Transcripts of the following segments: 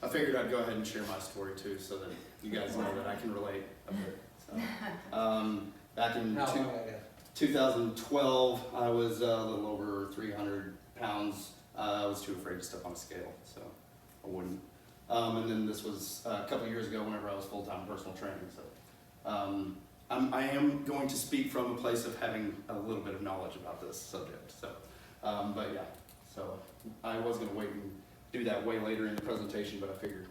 I figured I'd go ahead and share my story too, so that you guys know that I can relate a bit. So, back in 2012, I was a little over 300 pounds. I was too afraid to step on a scale, so I wouldn't. And then this was a couple years ago whenever I was full-time personal training. So I am going to speak from a place of having a little bit of knowledge about this subject. So, but yeah, so I was going to wait and do that way later in the presentation, but I figured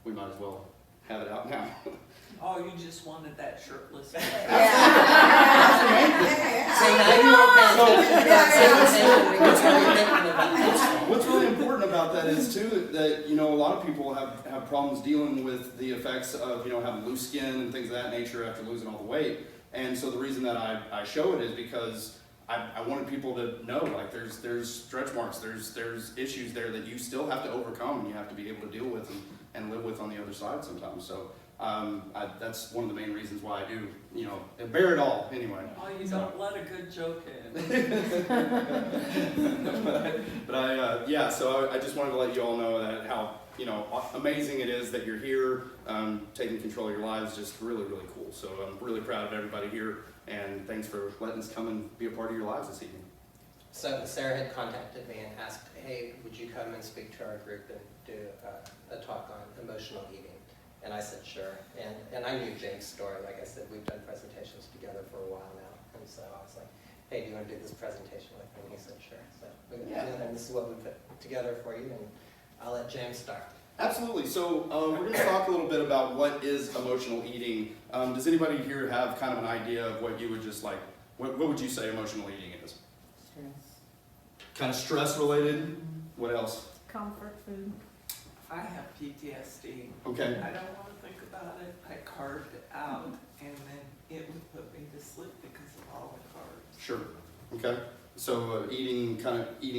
we might as well have it out now. Oh, you just wanted that shirtless. What's really important about that is too that a lot of people have problems dealing with the effects of having loose skin and things of that nature after losing all the weight. And so the reason that I show it is because I wanted people to know, like, there's stretch marks, there's issues there that you still have to overcome and you have to be able to deal with and live with on the other side sometimes. So that's one of the main reasons why I do, bear it all anyway. Oh, you don't let a good joke in. So I just wanted to let you all know that how amazing it is that you're here, taking control of your lives. Just really, really cool. So I'm really proud of everybody here, and thanks for letting us come and be a part of your lives this evening. So Sarah had contacted me and asked, hey, would you come and speak to our group and do a talk on emotional eating? And I said, sure. And I knew James' story. Like I said, we've done presentations together for a while now. And so I was like, hey, do you want to do this presentation with me? And he said, sure. So and this is what we put together for you. And I'll let James start. Absolutely. So we're going to talk a little bit about what is emotional eating. Does anybody here have kind of an idea of what you would just like, what would you say emotional eating is? Stress. Kind of stress related? What else? Comfort food. I have PTSD. Okay. I don't want to think about it. I carved it out, and then it would put me to sleep because of all the carbs. Sure. Okay. So eating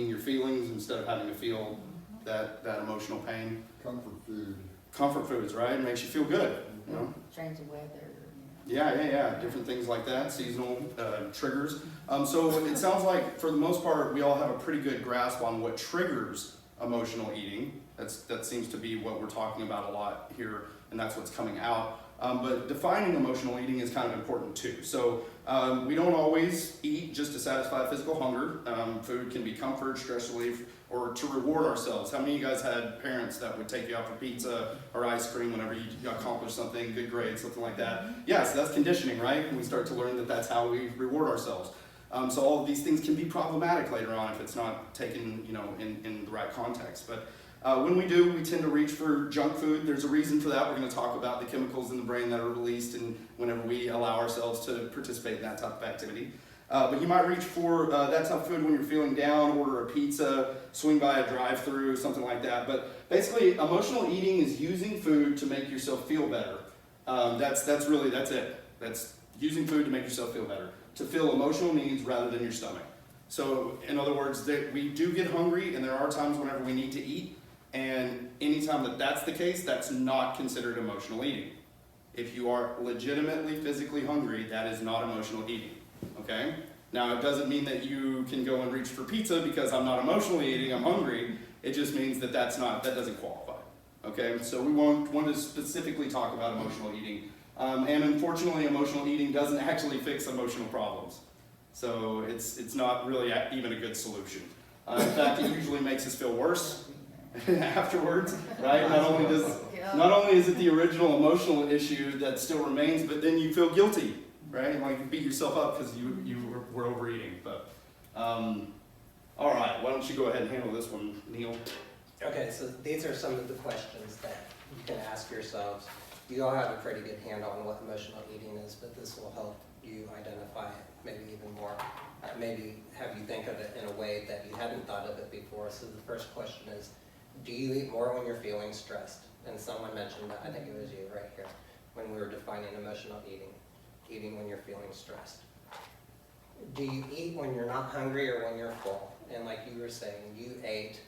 your feelings instead of having to feel that emotional pain. Comfort food. Comfort foods, right? It makes you feel good. Change the weather. Yeah. Different things like that, seasonal triggers. So it sounds like for the most part, we all have a pretty good grasp on what triggers emotional eating. That seems to be what we're talking about a lot here, and that's what's coming out. But defining emotional eating is kind of important too. So we don't always eat just to satisfy physical hunger. Food can be comfort, stress relief, or to reward ourselves. How many of you guys had parents that would take you out for pizza or ice cream whenever you accomplish something, good grades, something like that? Yes, that's conditioning, right? And we start to learn that that's how we reward ourselves. So all of these things can be problematic later on if it's not taken, in the right context. But when we do, we tend to reach for junk food. There's a reason for that. We're going to talk about the chemicals in the brain that are released and whenever we allow ourselves to participate in that type of activity. But you might reach for that type of food when you're feeling down, order a pizza, swing by a drive-thru, something like that. But basically, emotional eating is using food to make yourself feel better. That's it. That's using food to make yourself feel better, to fill emotional needs rather than your stomach. So in other words, we do get hungry, and there are times whenever we need to eat. And anytime that's the case, that's not considered emotional eating. If you are legitimately physically hungry, that is not emotional eating, okay? Now, it doesn't mean that you can go and reach for pizza because I'm not emotionally eating, I'm hungry. It just means that that doesn't qualify, okay? So we want to specifically talk about emotional eating. And unfortunately, emotional eating doesn't actually fix emotional problems. So it's not really even a good solution. In fact, it usually makes us feel worse afterwards, right? Not only is it the original emotional issue that still remains, but then you feel guilty, right? Like you beat yourself up because you were overeating. But all right, why don't you go ahead and handle this one, Kneale? Okay, so these are some of the questions that you can ask yourselves. You all have a pretty good handle on what emotional eating is, but this will help you identify it maybe even more. Maybe have you think of it in a way that you hadn't thought of it before. So the first question is, do you eat more when you're feeling stressed? And someone mentioned that, I think it was you right here, when we were defining emotional eating when you're feeling stressed. Do you eat when you're not hungry or when you're full? And like you were saying, you ate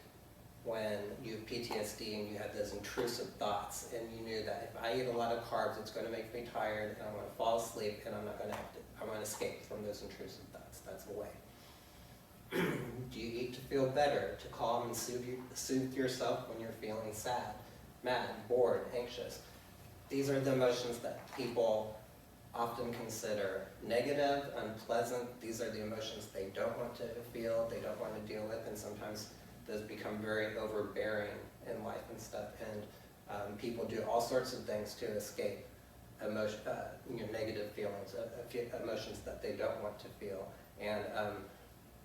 when you have PTSD and you had those intrusive thoughts and you knew that if I eat a lot of carbs, it's going to make me tired and I'm going to fall asleep and I'm going to escape from those intrusive thoughts. That's a way. Do you eat to feel better, to calm and soothe yourself when you're feeling sad? mad, bored, anxious. These are the emotions that people often consider negative, unpleasant. These are the emotions they don't want to feel, they don't want to deal with, and sometimes those become very overbearing in life and stuff. And people do all sorts of things to escape emotion, negative feelings, emotions that they don't want to feel. And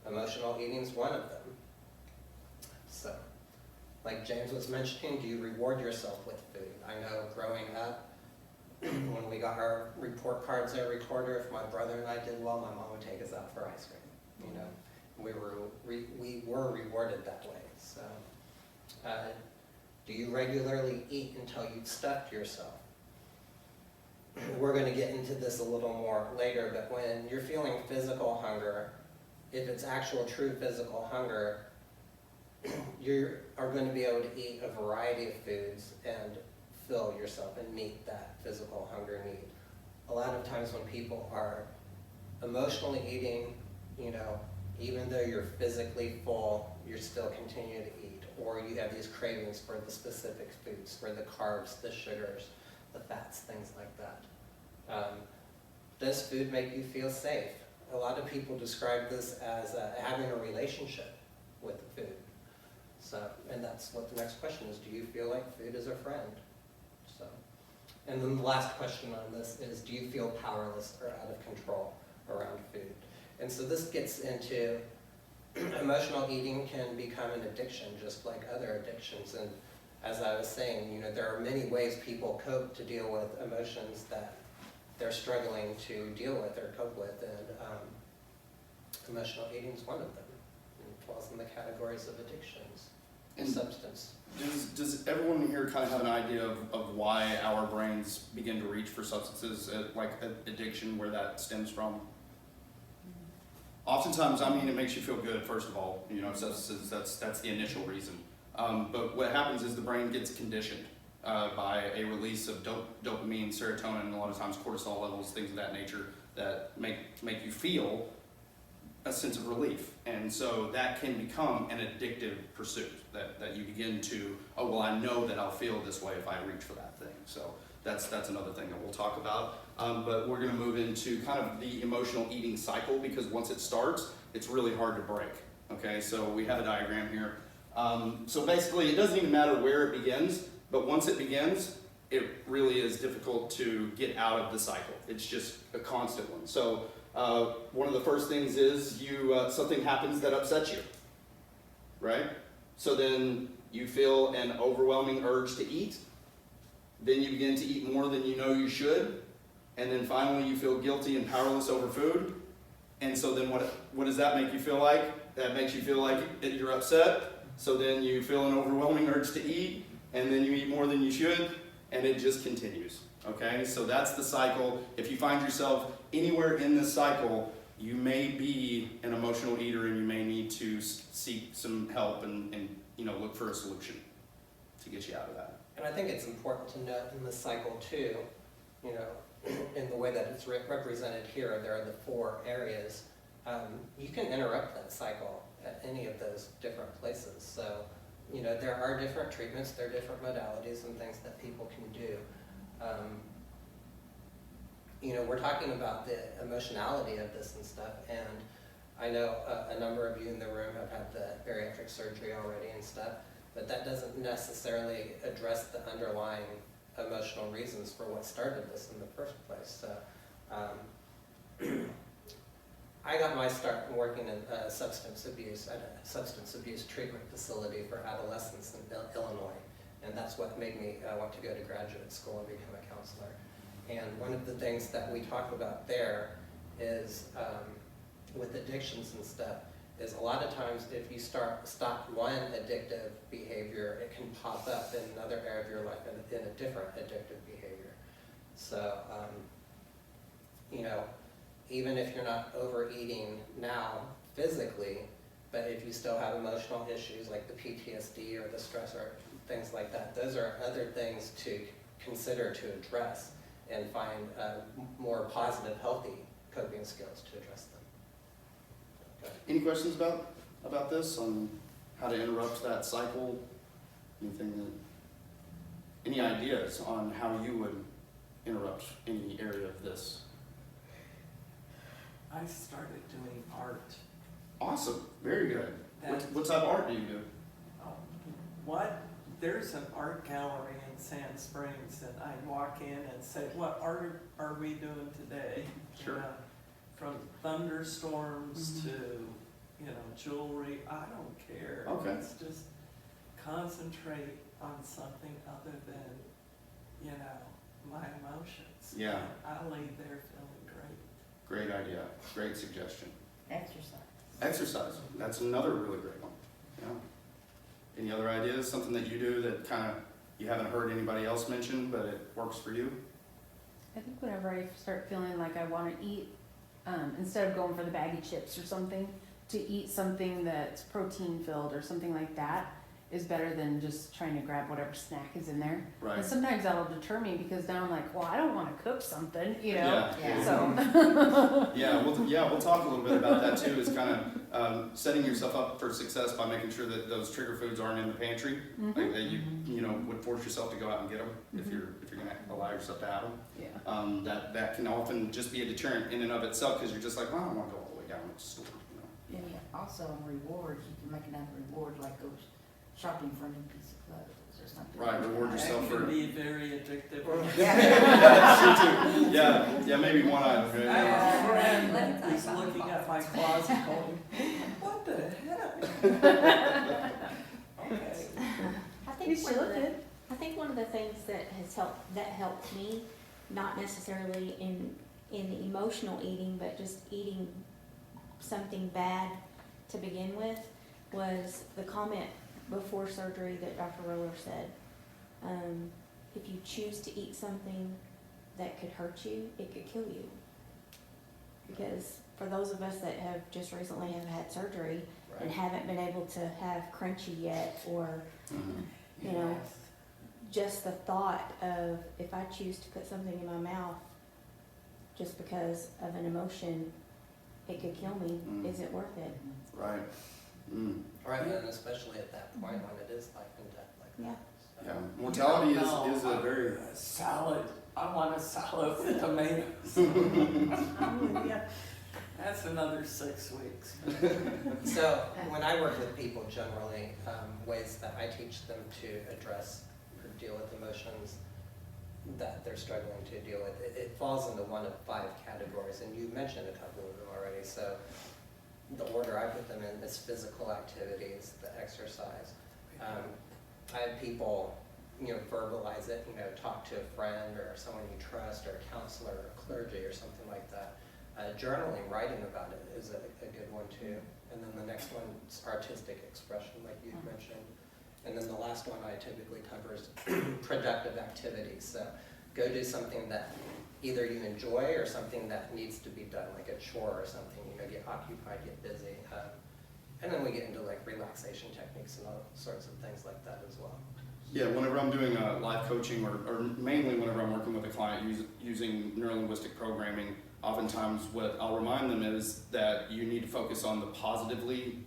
emotional eating is one of them. So, like James was mentioning, do you reward yourself with food? I know growing up, when we got our report cards every quarter, if my brother and I did well, my mom would take us out for ice cream. We were rewarded that way. So, do you regularly eat until you've stuffed yourself? We're going to get into this a little more later, but when you're feeling physical hunger, if it's actual true physical hunger, you are going to be able to eat a variety of foods and fill yourself and meet that physical hunger need. A lot of times when people are emotionally eating, even though you're physically full, you're still continuing to eat, or you have these cravings for the specific foods, for the carbs, the sugars, the fats, things like that. Does food make you feel safe? A lot of people describe this as having a relationship with the food. So, and that's what the next question is, do you feel like food is a friend? So, and then the last question on this is, do you feel powerless or out of control around food? And so this gets into emotional eating can become an addiction, just like other addictions. And as I was saying, there are many ways people cope to deal with emotions that they're struggling to deal with or cope with, and emotional eating is one of them. It falls in the categories of addictions and substance. Does everyone here kind of have an idea of why our brains begin to reach for substances, like addiction, where that stems from? Oftentimes, it makes you feel good, first of all. Substances, that's the initial reason. But what happens is the brain gets conditioned by a release of dopamine, serotonin, and a lot of times cortisol levels, things of that nature, that make you feel a sense of relief. And so that can become an addictive pursuit, that you begin to, I know that I'll feel this way if I reach for that thing. So that's another thing that we'll talk about. But we're going to move into kind of the emotional eating cycle, because once it starts, it's really hard to break. Okay, so we have a diagram here. So basically, it doesn't even matter where it begins, but once it begins, it really is difficult to get out of the cycle. It's just a constant one. So one of the first things is something happens that upsets you, right? So then you feel an overwhelming urge to eat. Then you begin to eat more than you know you should. And then finally you feel guilty and powerless over food. And so then what does that make you feel like? That makes you feel like you're upset. So then you feel an overwhelming urge to eat, and then you eat more than you should, and it just continues. Okay, so that's the cycle. If you find yourself anywhere in this cycle, you may be an emotional eater, and you may need to seek some help and look for a solution to get you out of that. And I think it's important to note in this cycle too, in the way that it's represented here, there are the 4 areas. You can interrupt that cycle at any of those different places. So, there are different treatments, there are different modalities and things that people can do. We're talking about the emotionality of this and stuff, and I know a number of you in the room have had the bariatric surgery already and stuff, but that doesn't necessarily address the underlying emotional reasons for what started this in the first place. So, I got my start working in substance abuse at a substance abuse treatment facility for adolescents in Illinois, and that's what made me want to go to graduate school and become a counselor. And one of the things that we talk about there is, with addictions and stuff, is a lot of times if you stop one addictive behavior, it can pop up in another area of your life in a different addictive behavior. So, even if you're not overeating now physically, but if you still have emotional issues like the PTSD or the stress or things like that, those are other things to consider to address and find more positive, healthy coping skills to address them. Okay. Any questions about this, on how to interrupt that cycle? Anything that Any ideas on how you would interrupt any area of this? I started doing art. Awesome, very good. That's- What type of art do you do? What, there's an art gallery in Sand Springs, and I walk in and say, what art are we doing today? Sure. You know, from thunderstorms to, jewelry, I don't care. Okay. Let's just concentrate on something other than, my emotions. Yeah. I leave there feeling great. Great idea, great suggestion. Exercise. Exercise, that's another really great one. Yeah. Any other ideas, something that you do that kind of you haven't heard anybody else mention, but it works for you? I think whenever I start feeling like I want to eat, instead of going for the baggy chips or something, to eat something that's protein filled or something like that is better than just trying to grab whatever snack is in there. Right. And sometimes that'll deter me because now I'm like, well, I don't want to cook something, Yeah. Yeah. So, We'll talk a little bit about that too, is kind of setting yourself up for success by making sure that those trigger foods aren't in the pantry, like that you would force yourself to go out and get them if you're gonna allow yourself to have them. yeah. That can often just be a deterrent in and of itself because you're just like, well, I don't want to go all the way down to the store. And also on rewards, you can make another reward, like go shopping for a new piece of clothes or something. Right, reward yourself That for. can be very addictive. Yeah, maybe one item. I Right? have a friend Let me who's tell you looking something. at my closet going, what the heck? Okay. I You think still did. one of the things that helped me, not necessarily in the emotional eating, but just eating something bad to begin with, was the comment before surgery that Dr. Roller said. If you choose to eat something that could hurt you, it could kill you. Because for those of us that have just recently have had surgery and Right. haven't been able to have crunchy yet, or you know, Yes. just the thought of if I choose to put something in my mouth just because of an emotion, it could kill me. Is it worth it? Right. Mm. Right, and especially at that point when it is life and death like Yeah. that. So- Yeah, mortality No, is a very. a salad. I want a salad with tomatoes. I'm with ya. That's another 6 weeks. So when I work with people, generally, ways that I teach them to address or deal with emotions that they're struggling to deal with, it falls into one of 5 categories, and you mentioned a couple of them already. So the order I put them in is physical activities, the exercise. I have people, verbalize it, talk to a friend or someone you trust or a counselor or clergy or something like that. Journaling, writing about it is a good one too. And then the next one is artistic expression, like you mentioned. And then the last one I typically cover is productive activities. So go do something that either you enjoy or something that needs to be done, like a chore or something, get occupied, get busy. And then we get into like relaxation techniques and all sorts of things like that as well. Yeah, whenever I'm doing live coaching or mainly whenever I'm working with a client using neurolinguistic programming, oftentimes what I'll remind them is that you need to focus on the positively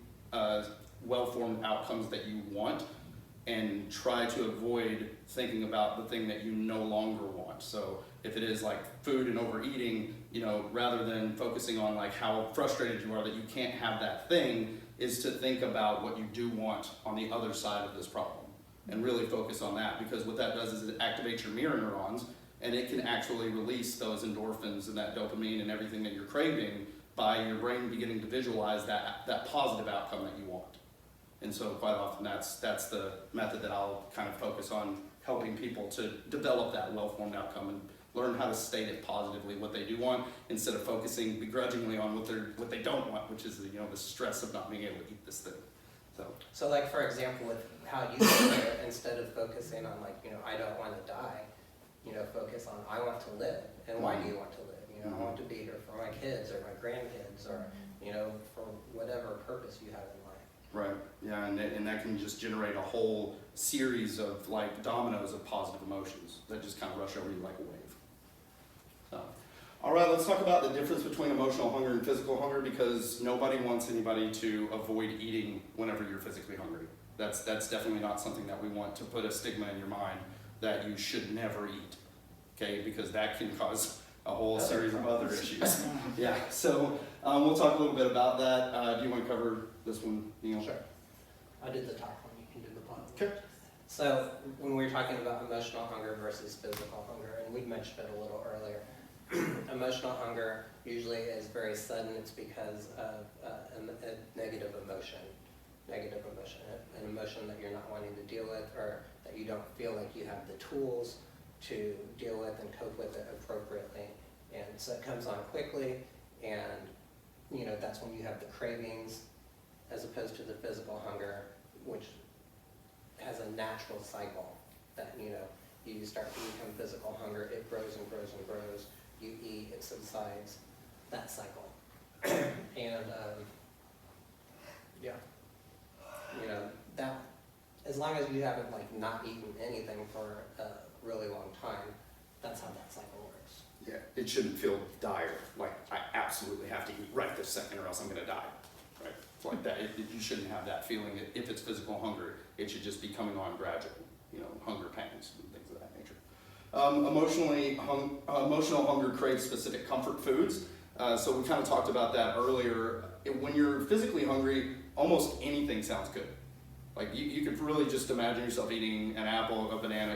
well-formed outcomes that you want and try to avoid thinking about the thing that you no longer want. So if it is like food and overeating, rather than focusing on like how frustrated you are that you can't have that thing, is to think about what you do want on the other side of this problem and really focus on that, because what that does is it activates your mirror neurons and it can actually release those endorphins and that dopamine and everything that you're craving by your brain beginning to visualize that positive outcome that you want. And so quite often that's the method that I'll kind of focus on, helping people to develop that well-formed outcome and learn how to state it positively, what they do want, instead of focusing begrudgingly on what they don't want, which is the stress of not being able to eat this thing. So like, for example, with how you do it, instead of focusing on like, I don't want to die, focus on I want to live. And why do you want to live? I want to be here for my kids or my grandkids or, for whatever purpose you have in life. Right, yeah, and that can just generate a whole series of like dominoes of positive emotions that just kind of rush over you like a wave. So, all right, let's talk about the difference between emotional hunger and physical hunger, because nobody wants anybody to avoid eating whenever you're physically hungry. That's definitely not something that we want to put a stigma in your mind. that you should never eat, okay? Because that can cause a whole series of other issues. Yeah, so we'll talk a little bit about that. Do you want to cover this one, Neil? Sure. I did the top one, you can do the bottom. Okay. So when we were talking about emotional hunger versus physical hunger, and we mentioned it a little earlier, emotional hunger usually is very sudden. It's because of a negative emotion, an emotion that you're not wanting to deal with, or that you don't feel like you have the tools to deal with and cope with it appropriately. And so it comes on quickly, and that's when you have the cravings, as opposed to the physical hunger, which has a natural cycle that you start to become physical hunger, it grows and grows and grows, you eat, it subsides, that cycle. And that, as long as you haven't not eaten anything for a really long time, that's how that cycle works. Yeah, it shouldn't feel dire, like I absolutely have to eat right this second or else I'm gonna die, right? It's like that, you shouldn't have that feeling. If it's physical hunger, it should just be coming on gradually, hunger pangs and things of that nature. Emotional hunger craves specific comfort foods. So we kind of talked about that earlier. When you're physically hungry, almost anything sounds good. Like you could really just imagine yourself eating an apple, a banana,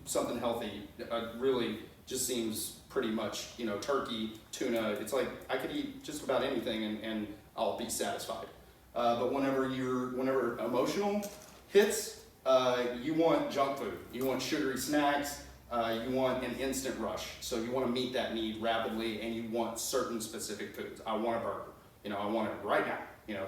something healthy. Really just seems pretty much, turkey, tuna. It's like I could eat just about anything and I'll be satisfied. But whenever emotional hits, you want junk food. You want sugary snacks. You want an instant rush. So you want to meet that need rapidly, and you want certain specific foods. I want a burger. I want it right now.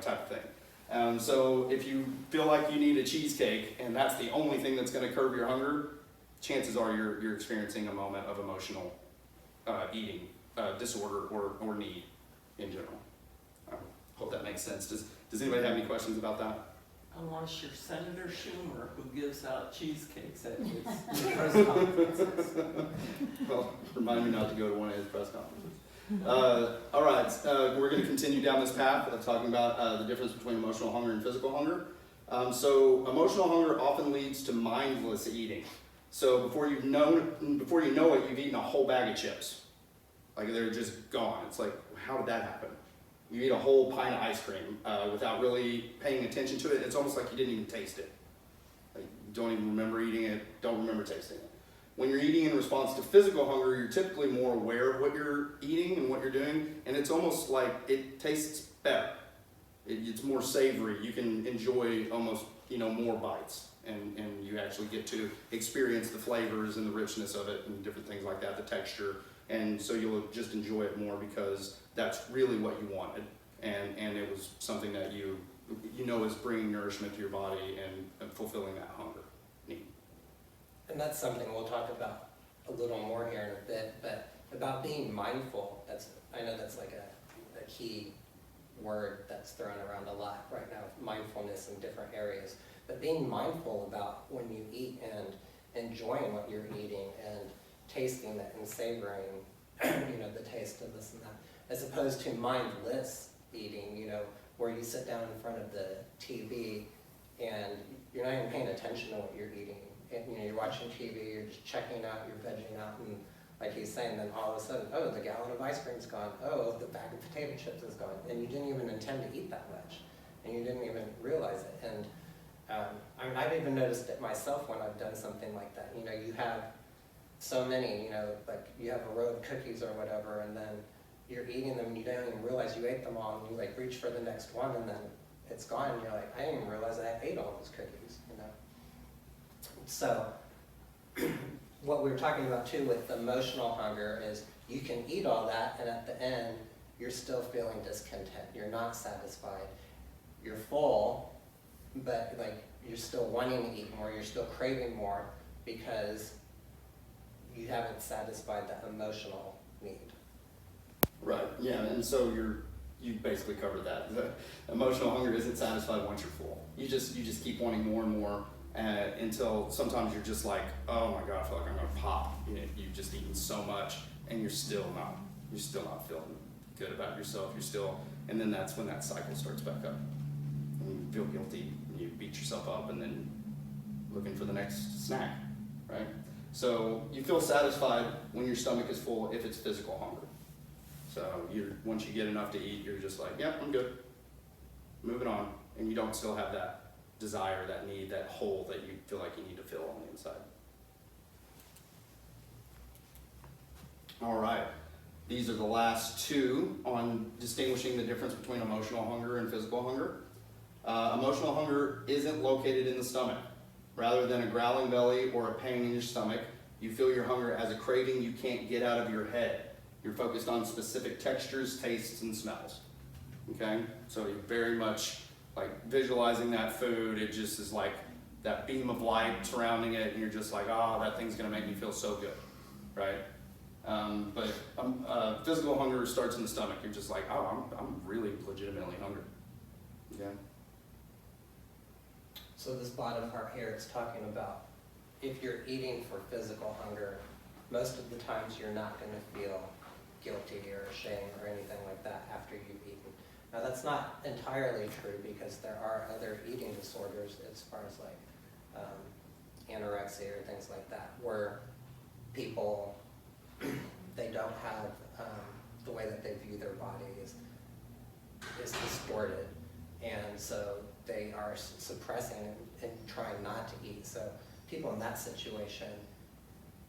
Type of thing. So if you feel like you need a cheesecake and that's the only thing that's going to curb your hunger, chances are you're experiencing a moment of emotional eating disorder or need in general. I hope that makes sense. Does anybody have any questions about that? Unless you're Senator Schumer, who gives out cheesecakes at his press conferences. Well, remind me not to go to one of his press conferences. All right, we're going to continue down this path of talking about the difference between emotional hunger and physical hunger. So emotional hunger often leads to mindless eating. So before you know it, you've eaten a whole bag of chips. Like they're just gone. It's like, how did that happen? You eat a whole pint of ice cream without really paying attention to it. It's almost like you didn't even taste it. Like, you don't even remember eating it, don't remember tasting it. When you're eating in response to physical hunger, you're typically more aware of what you're eating and what you're doing, and it's almost like it tastes better. It's more savory. You can enjoy almost more bites, and you actually get to experience the flavors and the richness of it and different things like that, the texture, and so you'll just enjoy it more because that's really what you wanted, and it was something that you is bringing nourishment to your body and fulfilling that hunger need. And that's something we'll talk about a little more here in a bit, but about being mindful, I know that's like a key word that's thrown around a lot right now, mindfulness in different areas, but being mindful about when you eat and enjoying what you're eating and tasting it and savoring, the taste of this and that, as opposed to mindless eating, where you sit down in front of the TV and you're not even paying attention to what you're eating. And, you're watching TV, you're just checking out, you're vegging out, and like he's saying, then all of a sudden, oh, the gallon of ice cream's gone, oh, the bag of potato chips is gone, and you didn't even intend to eat that much, and you didn't even realize it. And I've even noticed it myself when I've done something like that. You have so many, like you have a row of cookies or whatever, and then you're eating them and you don't even realize you ate them all, and you reach for the next one, and then it's gone, and you're like, I didn't even realize I ate all those cookies, So, what we were talking about too with emotional hunger is you can eat all that, and at the end, you're still feeling discontent. You're not satisfied. You're full, but you're still wanting to eat more. You're still craving more because you haven't satisfied that emotional need. Right. Yeah. And so you basically covered that. The emotional hunger isn't satisfied once you're full. You just keep wanting more and more. Until sometimes you're just like, oh my God, I feel like I'm gonna pop. You've just eaten so much, and you're still not feeling good about yourself. And then that's when that cycle starts back up. And you feel guilty, and you beat yourself up, and then looking for the next snack, right? So you feel satisfied when your stomach is full if it's physical hunger. So once you get enough to eat, you're just like, yeah, I'm good. Moving on, and you don't still have that desire, that need, that hole that you feel like you need to fill on the inside. All right, these are the last two on distinguishing the difference between emotional hunger and physical hunger. Emotional hunger isn't located in the stomach. Rather than a growling belly or a pain in your stomach, you feel your hunger as a craving you can't get out of your head. You're focused on specific textures, tastes, and smells. Okay, so you're very much like visualizing that food. It just is like that beam of light surrounding it, and you're just like, oh, that thing's gonna make me feel so good, right? But physical hunger starts in the stomach. You're just like, oh, I'm really legitimately hungry. Okay. So this bottom part here, it's talking about if you're eating for physical hunger, most of the times you're not going to feel guilty or ashamed or anything like that after you've eaten. Now that's not entirely true because there are other eating disorders as far as like anorexia or things like that, where people, they don't have the way that they view their body is distorted, and so they are suppressing and trying not to eat. So people in that situation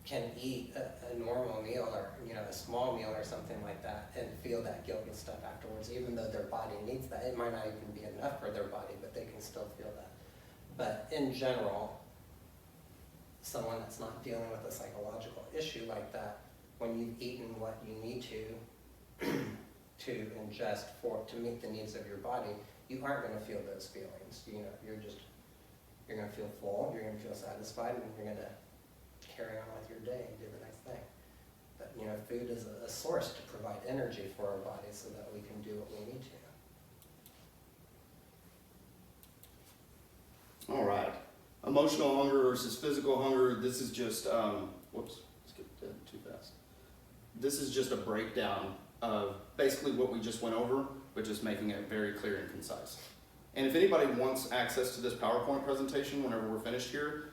can eat a normal meal or a small meal or something like that and feel that guilt and stuff afterwards, even though their body needs that. It might not even be enough for their body, but they can still feel that. But in general, someone that's not dealing with a psychological issue like that, when you've eaten what you need to ingest to meet the needs of your body, you aren't going to feel those feelings. You're going to feel full, you're going to feel satisfied, and you're going to carry on with your day and do the next thing. But food is a source to provide energy for our bodies so that we can do what we need to. All right. Emotional hunger versus physical hunger. This is just, whoops, skipped too fast. This is just a breakdown of basically what we just went over, but just making it very clear and concise. And if anybody wants access to this PowerPoint presentation whenever we're finished here,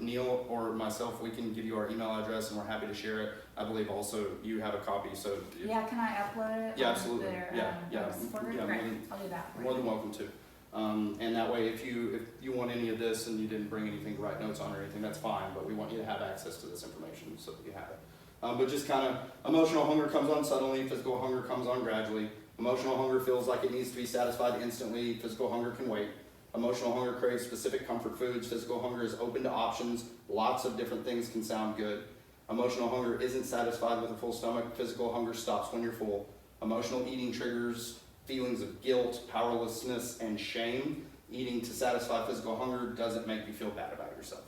Neil or myself, we can give you our email address and we're happy to share it. I believe also you have a copy, so. Yeah, can I upload it? Yeah, absolutely. Their, Yeah. Great, I'll do that. More than welcome to. And that way, if you want any of this and you didn't bring anything to write notes on or anything, that's fine, but we want you to have access to this information so that you have it. But just kind of, emotional hunger comes on suddenly, physical hunger comes on gradually. Emotional hunger feels like it needs to be satisfied instantly, physical hunger can wait. Emotional hunger craves specific comfort foods, physical hunger is open to options, lots of different things can sound good. Emotional hunger isn't satisfied with a full stomach, physical hunger stops when you're full. Emotional eating triggers feelings of guilt, powerlessness, and shame. Eating to satisfy physical hunger doesn't make you feel bad about yourself.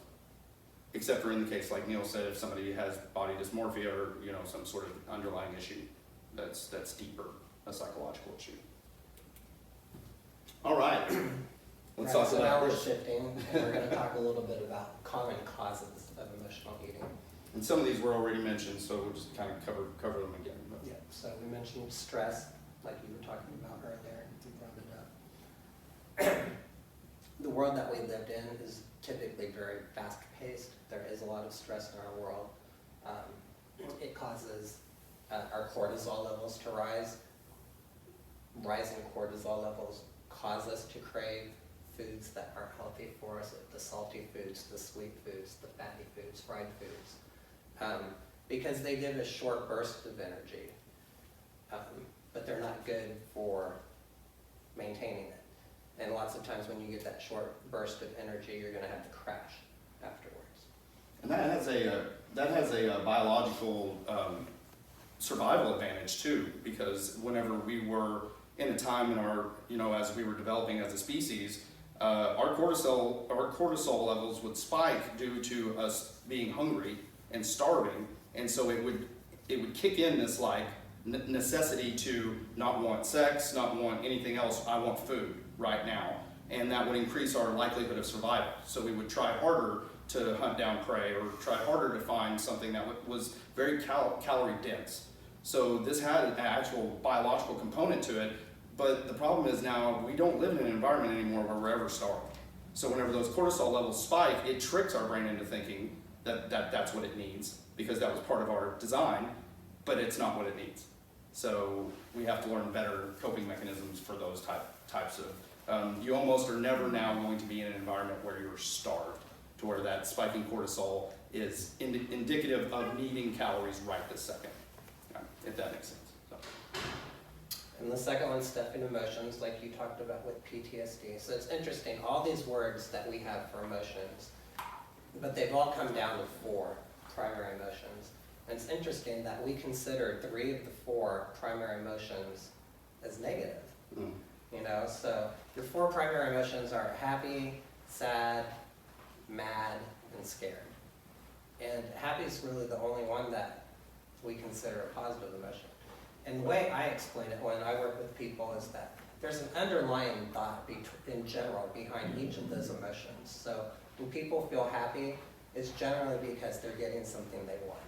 Except for in the case, like Neil said, if somebody has body dysmorphia or some sort of underlying issue that's deeper, a psychological issue. All right, let's talk So about now we're this. shifting, and we're going to talk a little bit about common causes of emotional eating. And some of these were already mentioned, so we'll just kind of cover them again. But. Yeah. So we mentioned stress, like you were talking about earlier. You brought it up. The world that we lived in is typically very fast-paced. There is a lot of stress in our world. It causes our cortisol levels to rise. Rising cortisol levels cause us to crave foods that aren't healthy for us, the salty foods, the sweet foods, the fatty foods, fried foods, because they give a short burst of energy, but they're not good for maintaining it. And lots of times when you get that short burst of energy, you're going to have to crash afterwards. And that has a biological survival advantage too, because whenever we were in a time in our, as we were developing as a species, our cortisol levels would spike due to us being hungry and starving, and so it would kick in this like necessity to not want sex, not want anything else. I want food right now, and that would increase our likelihood of survival. So we would try harder to hunt down prey or try harder to find something that was very calorie dense. So this had an actual biological component to it, but the problem is now we don't live in an environment anymore where we're ever starving. So whenever those cortisol levels spike, it tricks our brain into thinking that's what it needs, because that was part of our design, but it's not what it needs. So we have to learn better coping mechanisms for those types of, you almost are never now going to be in an environment where you're starved, to where that spiking cortisol is indicative of needing calories right this second, if that makes sense. So. And the second one, stuffing emotions, like you talked about with PTSD. So it's interesting, all these words that we have for emotions, but they've all come down to 4 primary emotions. And it's interesting that we consider 3 of the 4 primary emotions as negative. Mm. You know, so your 4 primary emotions are happy, sad, mad, and scared. And happy is really the only one that we consider a positive emotion. And the way I explain it when I work with people is that there's an underlying thought in general behind each of those emotions. So when people feel happy, it's generally because they're getting something they want.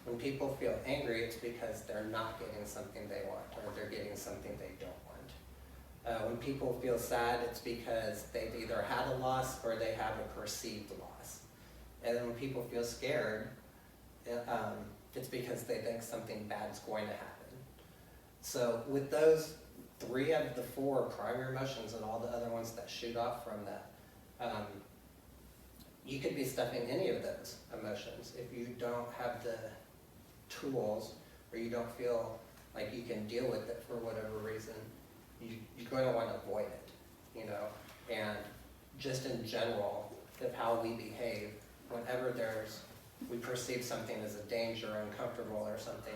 When people feel angry, it's because they're not getting something they want, or they're getting something they don't want. When people feel sad, it's because they've either had a loss or they have a perceived loss. And then when people feel scared, it's because they think something bad's going to happen. So with those 3 of the 4 primary emotions and all the other ones that shoot off from that, you could be stuffing any of those emotions. If you don't have the tools, or you don't feel like you can deal with it for whatever reason, you're going to want to avoid it, you know. And just in general, of how we behave, whenever we perceive something as a danger or uncomfortable or something,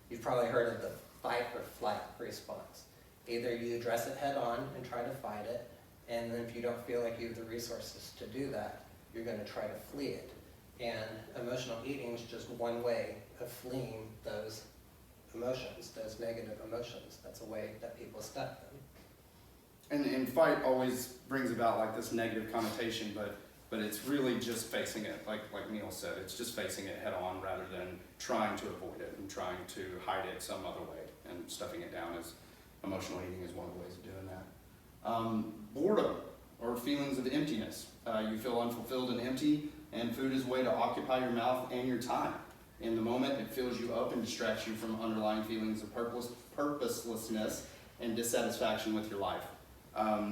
you've probably heard of the fight or flight response. Either you address it head on and try to fight it, and then if you don't feel like you have the resources to do that, you're going to try to flee it. And emotional eating is just one way of fleeing those emotions, those negative emotions. That's a way that people stuff them. And fight always brings about like this negative connotation, but it's really just facing it, like Kneale said, it's just facing it head on rather than trying to avoid it and trying to hide it some other way, and stuffing it down as emotional eating is one of the ways of doing that. Boredom, or feelings of emptiness. You feel unfulfilled and empty, and food is a way to occupy your mouth and your time. In the moment, it fills you up and distracts you from underlying feelings of purposelessness and dissatisfaction with your life.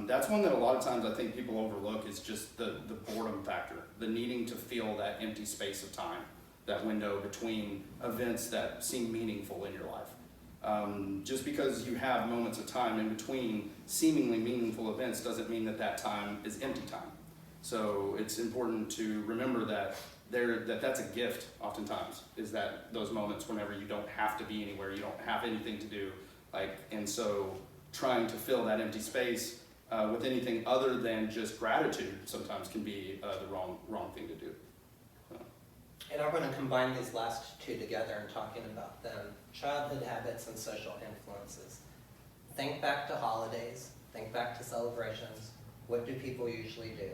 That's one that a lot of times I think people overlook, is just the boredom factor, the needing to feel that empty space of time, that window between events that seem meaningful in your life. Just because you have moments of time in between seemingly meaningful events doesn't mean that that time is empty time. So it's important to remember that that's a gift oftentimes, is that those moments whenever you don't have to be anywhere, you don't have anything to do, and so trying to fill that empty space with anything other than just gratitude sometimes can be the wrong thing to do. So. And I'm going to combine these last 2 together and talking about them. Childhood habits and social influences. Think back to holidays, think back to celebrations. What do people usually do?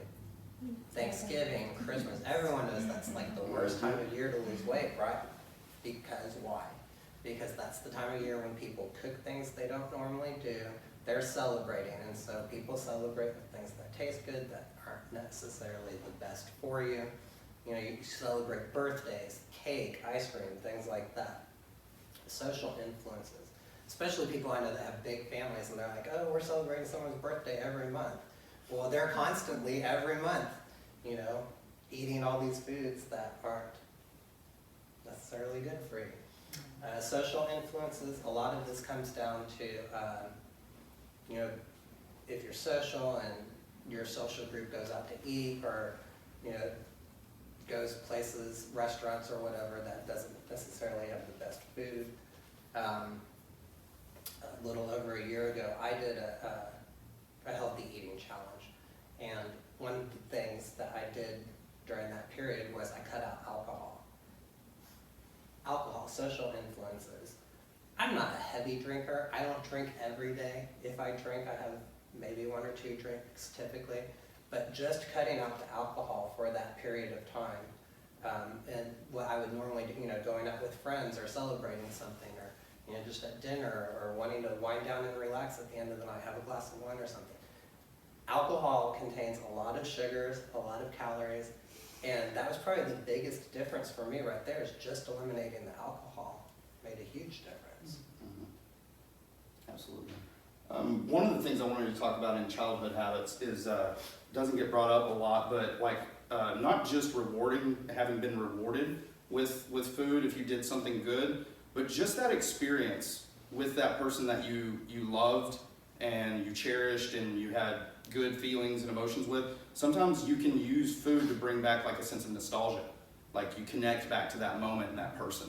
Thanksgiving, Christmas, everyone knows that's like the worst time of year to lose weight, right? Because why? Because that's the time of year when people cook things they don't normally do. They're celebrating, and so people celebrate with things that taste good that aren't necessarily the best for you. You know, you celebrate birthdays, cake, ice cream, things like that. Social influences, especially people I know that have big families, and they're like, oh, we're celebrating someone's birthday every month. Well, they're constantly, every month, you know, eating all these foods that aren't necessarily good for you. Social influences, a lot of this comes down to, you know, if you're social and your social group goes out to eat, or, you know, goes places, restaurants or whatever, that doesn't necessarily have the best food. A little over a year ago, I did a healthy eating challenge. And one of the things that I did during that period was I cut out alcohol. Alcohol, social influences. I'm not a heavy drinker. I don't drink every day. If I drink, I have maybe 1 or 2 drinks typically. But just cutting out the alcohol for that period of time, and what I would normally do, you know, going out with friends or celebrating something, or, you know, just at dinner, or wanting to wind down and relax at the end of the night, have a glass of wine or something. Alcohol contains a lot of sugars, a lot of calories, And that was probably the biggest difference for me right there, is just eliminating the alcohol made a huge difference. Absolutely. One of the things I wanted to talk about in childhood habits is, doesn't get brought up a lot, but like, not just having been rewarded with food if you did something good, but just that experience with that person that you loved and you cherished and you had good feelings and emotions with. Sometimes you can use food to bring back like a sense of nostalgia, like you connect back to that moment and that person.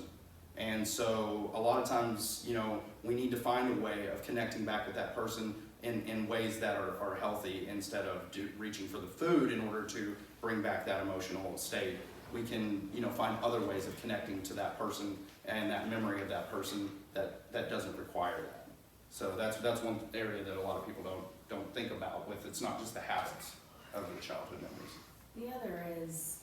And so a lot of times, you know, we need to find a way of connecting back with that person in ways that are healthy, instead of reaching for the food in order to bring back that emotional state. We can, you know, find other ways of connecting to that person and that memory of that person that doesn't require that. So that's one area that a lot of people don't think about with. It's not just the habits of the childhood memories. The other is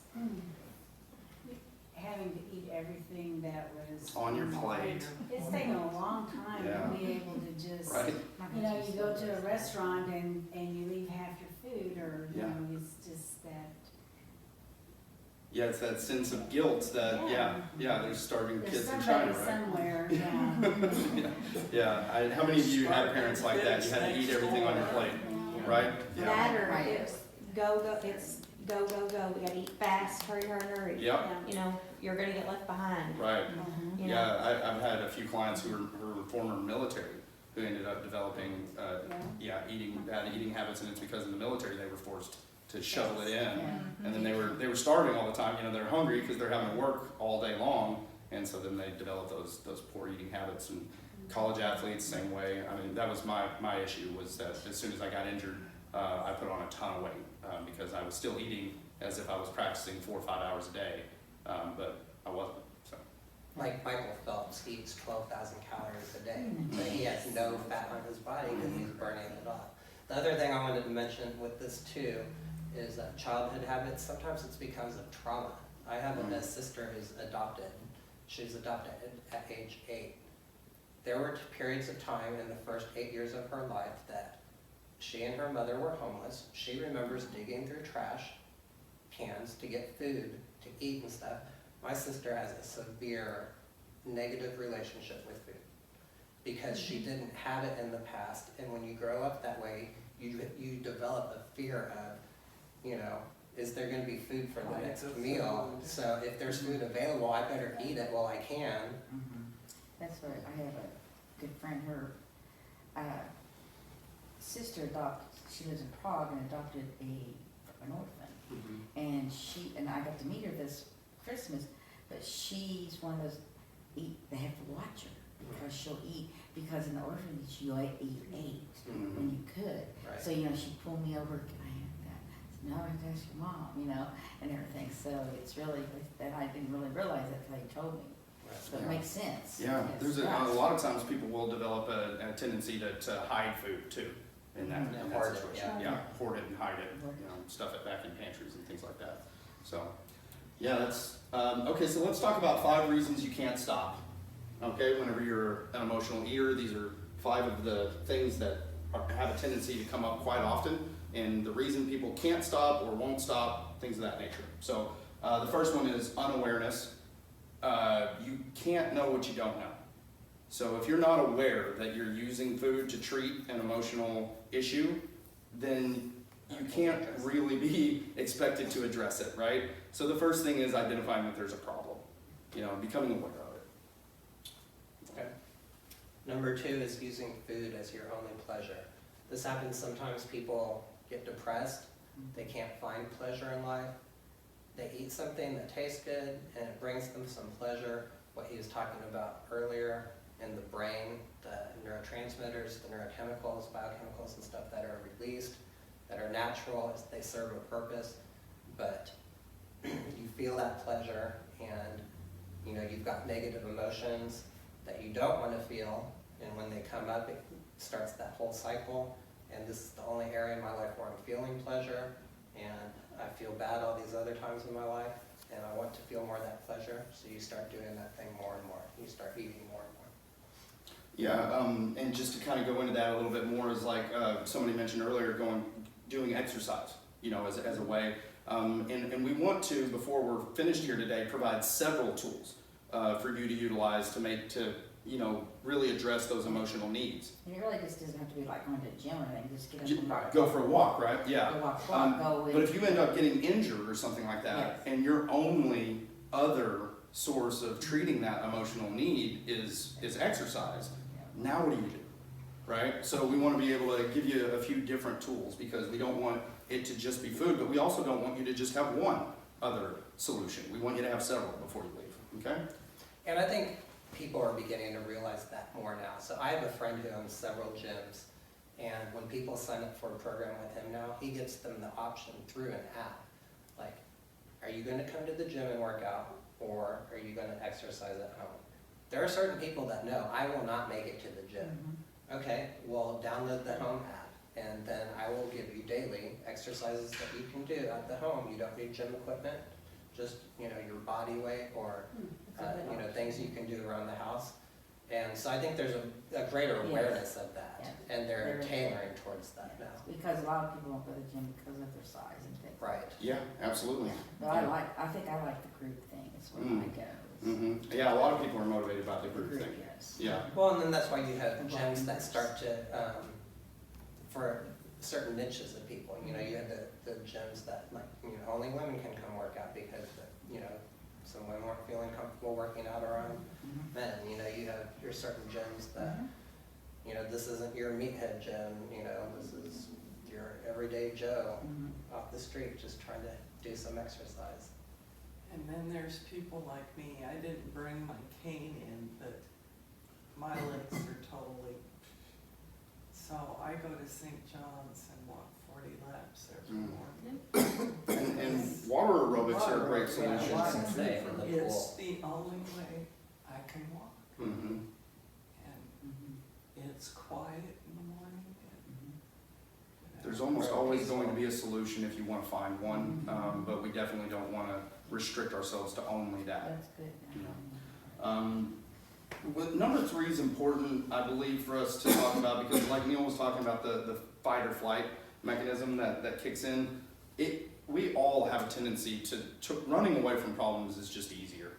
having to eat everything that was On your plate. It's taken a long time Yeah. to be able to just, Right? you know, you go to a restaurant and you leave half your food, or, you Yeah. know, it's just that. Yeah, it's that sense of guilt that, there's starving There's kids in somebody China, right? somewhere, yeah. Yeah, how many of you had parents like that? You had to eat everything on your plate, right? Yeah. That or Right. it's go, we gotta eat fast, hurry, Yep, you know, you're gonna get left behind, right. you know? Yeah, I've had a few clients who were former military who ended up developing, bad eating habits, and it's because in the military they were forced to shovel it in. Yeah. And then they were starving all the time, you know, they're hungry because they're having to work all day long, and so then they developed those poor eating habits. And college athletes, same way. I mean, that was my issue, was that as soon as I got injured, I put on a ton of weight because I was still eating as if I was practicing 4 or 5 hours a day, but I wasn't. So Like Michael Phelps, he eats 12,000 calories a day, but he has no fat on his body because he's burning it off. The other thing I wanted to mention with this too is childhood habits. Sometimes it's because of trauma. I have a sister who's adopted. She was adopted at age 8. There were periods of time in the first 8 years of her life that she and her mother were homeless. She remembers digging through trash cans to get food to eat and stuff. My sister has a severe negative relationship with food because she didn't have it in the past. And when you grow up that way, you develop a fear of, you know, is there going to be food for the next meal? So if there's food available, I better eat it while I can. That's right. I have a good friend, her sister she lives in Prague and adopted an orphan. And I got to meet her this Christmas, but she's one of those, they have to watch her because she'll eat, because in the orphanage you ate when you could. Right. So, you know, she'd pull me over, can I have that? I said, no, I have to ask your mom, you know, and everything. So it's really, that I didn't really realize that until you told me. So it makes sense. yeah, Yes, there's a yes. lot of times people will develop a tendency to hide food too in that Hoard it, situation. yeah. Hoard it and hide it, you know, stuff it back in pantries and things like that. So, yeah, that's okay. So let's talk about 5 reasons you can't stop. Okay, whenever you're an emotional eater, these are 5 of the things that have a tendency to come up quite often, and the reason people can't stop or won't stop, things of that nature. So the first one is unawareness. You can't know what you don't know. So if you're not aware that you're using food to treat an emotional issue, then you can't really be expected to address it, right? So the first thing is identifying that there's a problem, you know, becoming aware of it. Okay. Number 2 is using food as your only pleasure. This happens sometimes. People get depressed. They can't find pleasure in life. They eat something that tastes good and it brings them some pleasure. What he was talking about earlier in the brain, the neurotransmitters, the neurochemicals, biochemicals and stuff that are released, that are natural, they serve a purpose, but you feel that pleasure and, you know, you've got negative emotions that you don't want to feel, and when they come up, it starts that whole cycle, and this is the only area in my life where I'm feeling pleasure, and I feel bad all these other times in my life, and I want to feel more of that pleasure, so you start doing that thing more and more. You start eating more and more. Yeah, and just to kind of go into that a little bit more is like somebody mentioned earlier, doing exercise, you know, as a way. And we want to, before we're finished here today, provide several tools for you to utilize to really address those emotional needs. And it really just doesn't have to be like going to the gym or anything, just get up and walk. Go for a walk, right? Yeah. Go walk, go But if you end up getting injured or something like that, Yes. and your only other source of treating that emotional need is exercise, now what do? Right? So we want to be able to give you a few different tools, because we don't want it to just be food, but we also don't want you to just have one other solution. We want you to have several before you leave, okay? And I think people are beginning to realize that more now. So I have a friend who owns several gyms, and when people sign up for a program with him now, he gives them the option through an app. Like, are you gonna come to the gym and work out, or are you gonna exercise at home? There are certain people that know, I will not make it to the gym. Okay, well, download the home app, and then I will give you daily exercises that you can do at the home. You don't need gym equipment, just, your body weight, or, things you can do around the house. And so I think there's a greater awareness of that, and they're tailoring towards that now. Because a lot of people won't go to the gym because of their size and things. Right. Yeah, absolutely. But I think I like the group thing, is where I go. Yeah, a lot of people are motivated by the group thing. Yes. Yeah. Well, and then that's why you have gyms that start to, for certain niches of people, you have the gyms that, like, only women can come work out because, some women aren't feeling comfortable working out around men. You have your certain gyms that, this isn't your meathead gym, this is your everyday Joe off the street just trying to do some exercise. And then there's people like me, I didn't bring my cane in, but my legs are totally, so I go to St. John's and walk 40 laps every morning. And water aerobics are a great Yeah, solution. water. Stay in the It's pool. the only way I can walk, Mm-hmm. and it's quiet in the morning. There's almost always going to be a solution if you want to find one, but we definitely don't want to restrict ourselves to only that. That's good. Number 3 is important, I believe, for us to talk about, because like Kneale was talking about, the fight or flight mechanism that kicks in. We all have a tendency to running away from problems is just easier.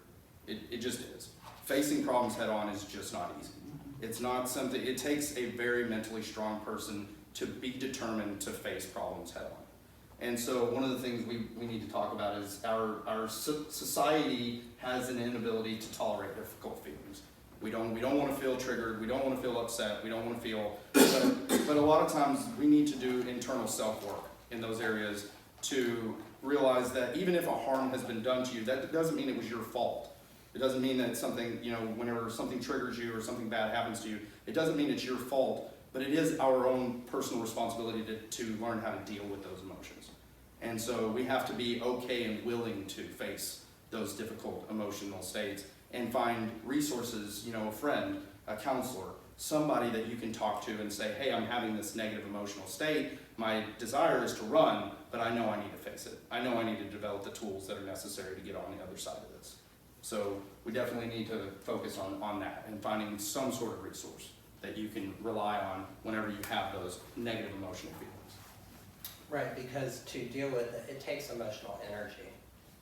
It just is. Facing problems head on is just not easy. It's not something, it takes a very mentally strong person to be determined to face problems head on. And so one of the things we need to talk about is our society has an inability to tolerate difficult feelings. We don't want to feel triggered, we don't want to feel upset, we don't want to feel, but a lot of times we need to do internal self-work in those areas to realize that even if a harm has been done to you, that doesn't mean it was your fault. It doesn't mean that something, whenever something triggers you or something bad happens to you, it doesn't mean it's your fault, but it is our own personal responsibility to learn how to deal with those emotions. And so we have to be okay and willing to face those difficult emotional states and find resources, a friend, a counselor, somebody that you can talk to and say, hey, I'm having this negative emotional state. My desire is to run, but I know I need to face it. I know I need to develop the tools that are necessary to get on the other side of this. So we definitely need to focus on that and finding some sort of resource that you can rely on whenever you have those negative emotional feelings. Right, because to deal with it, it takes emotional energy.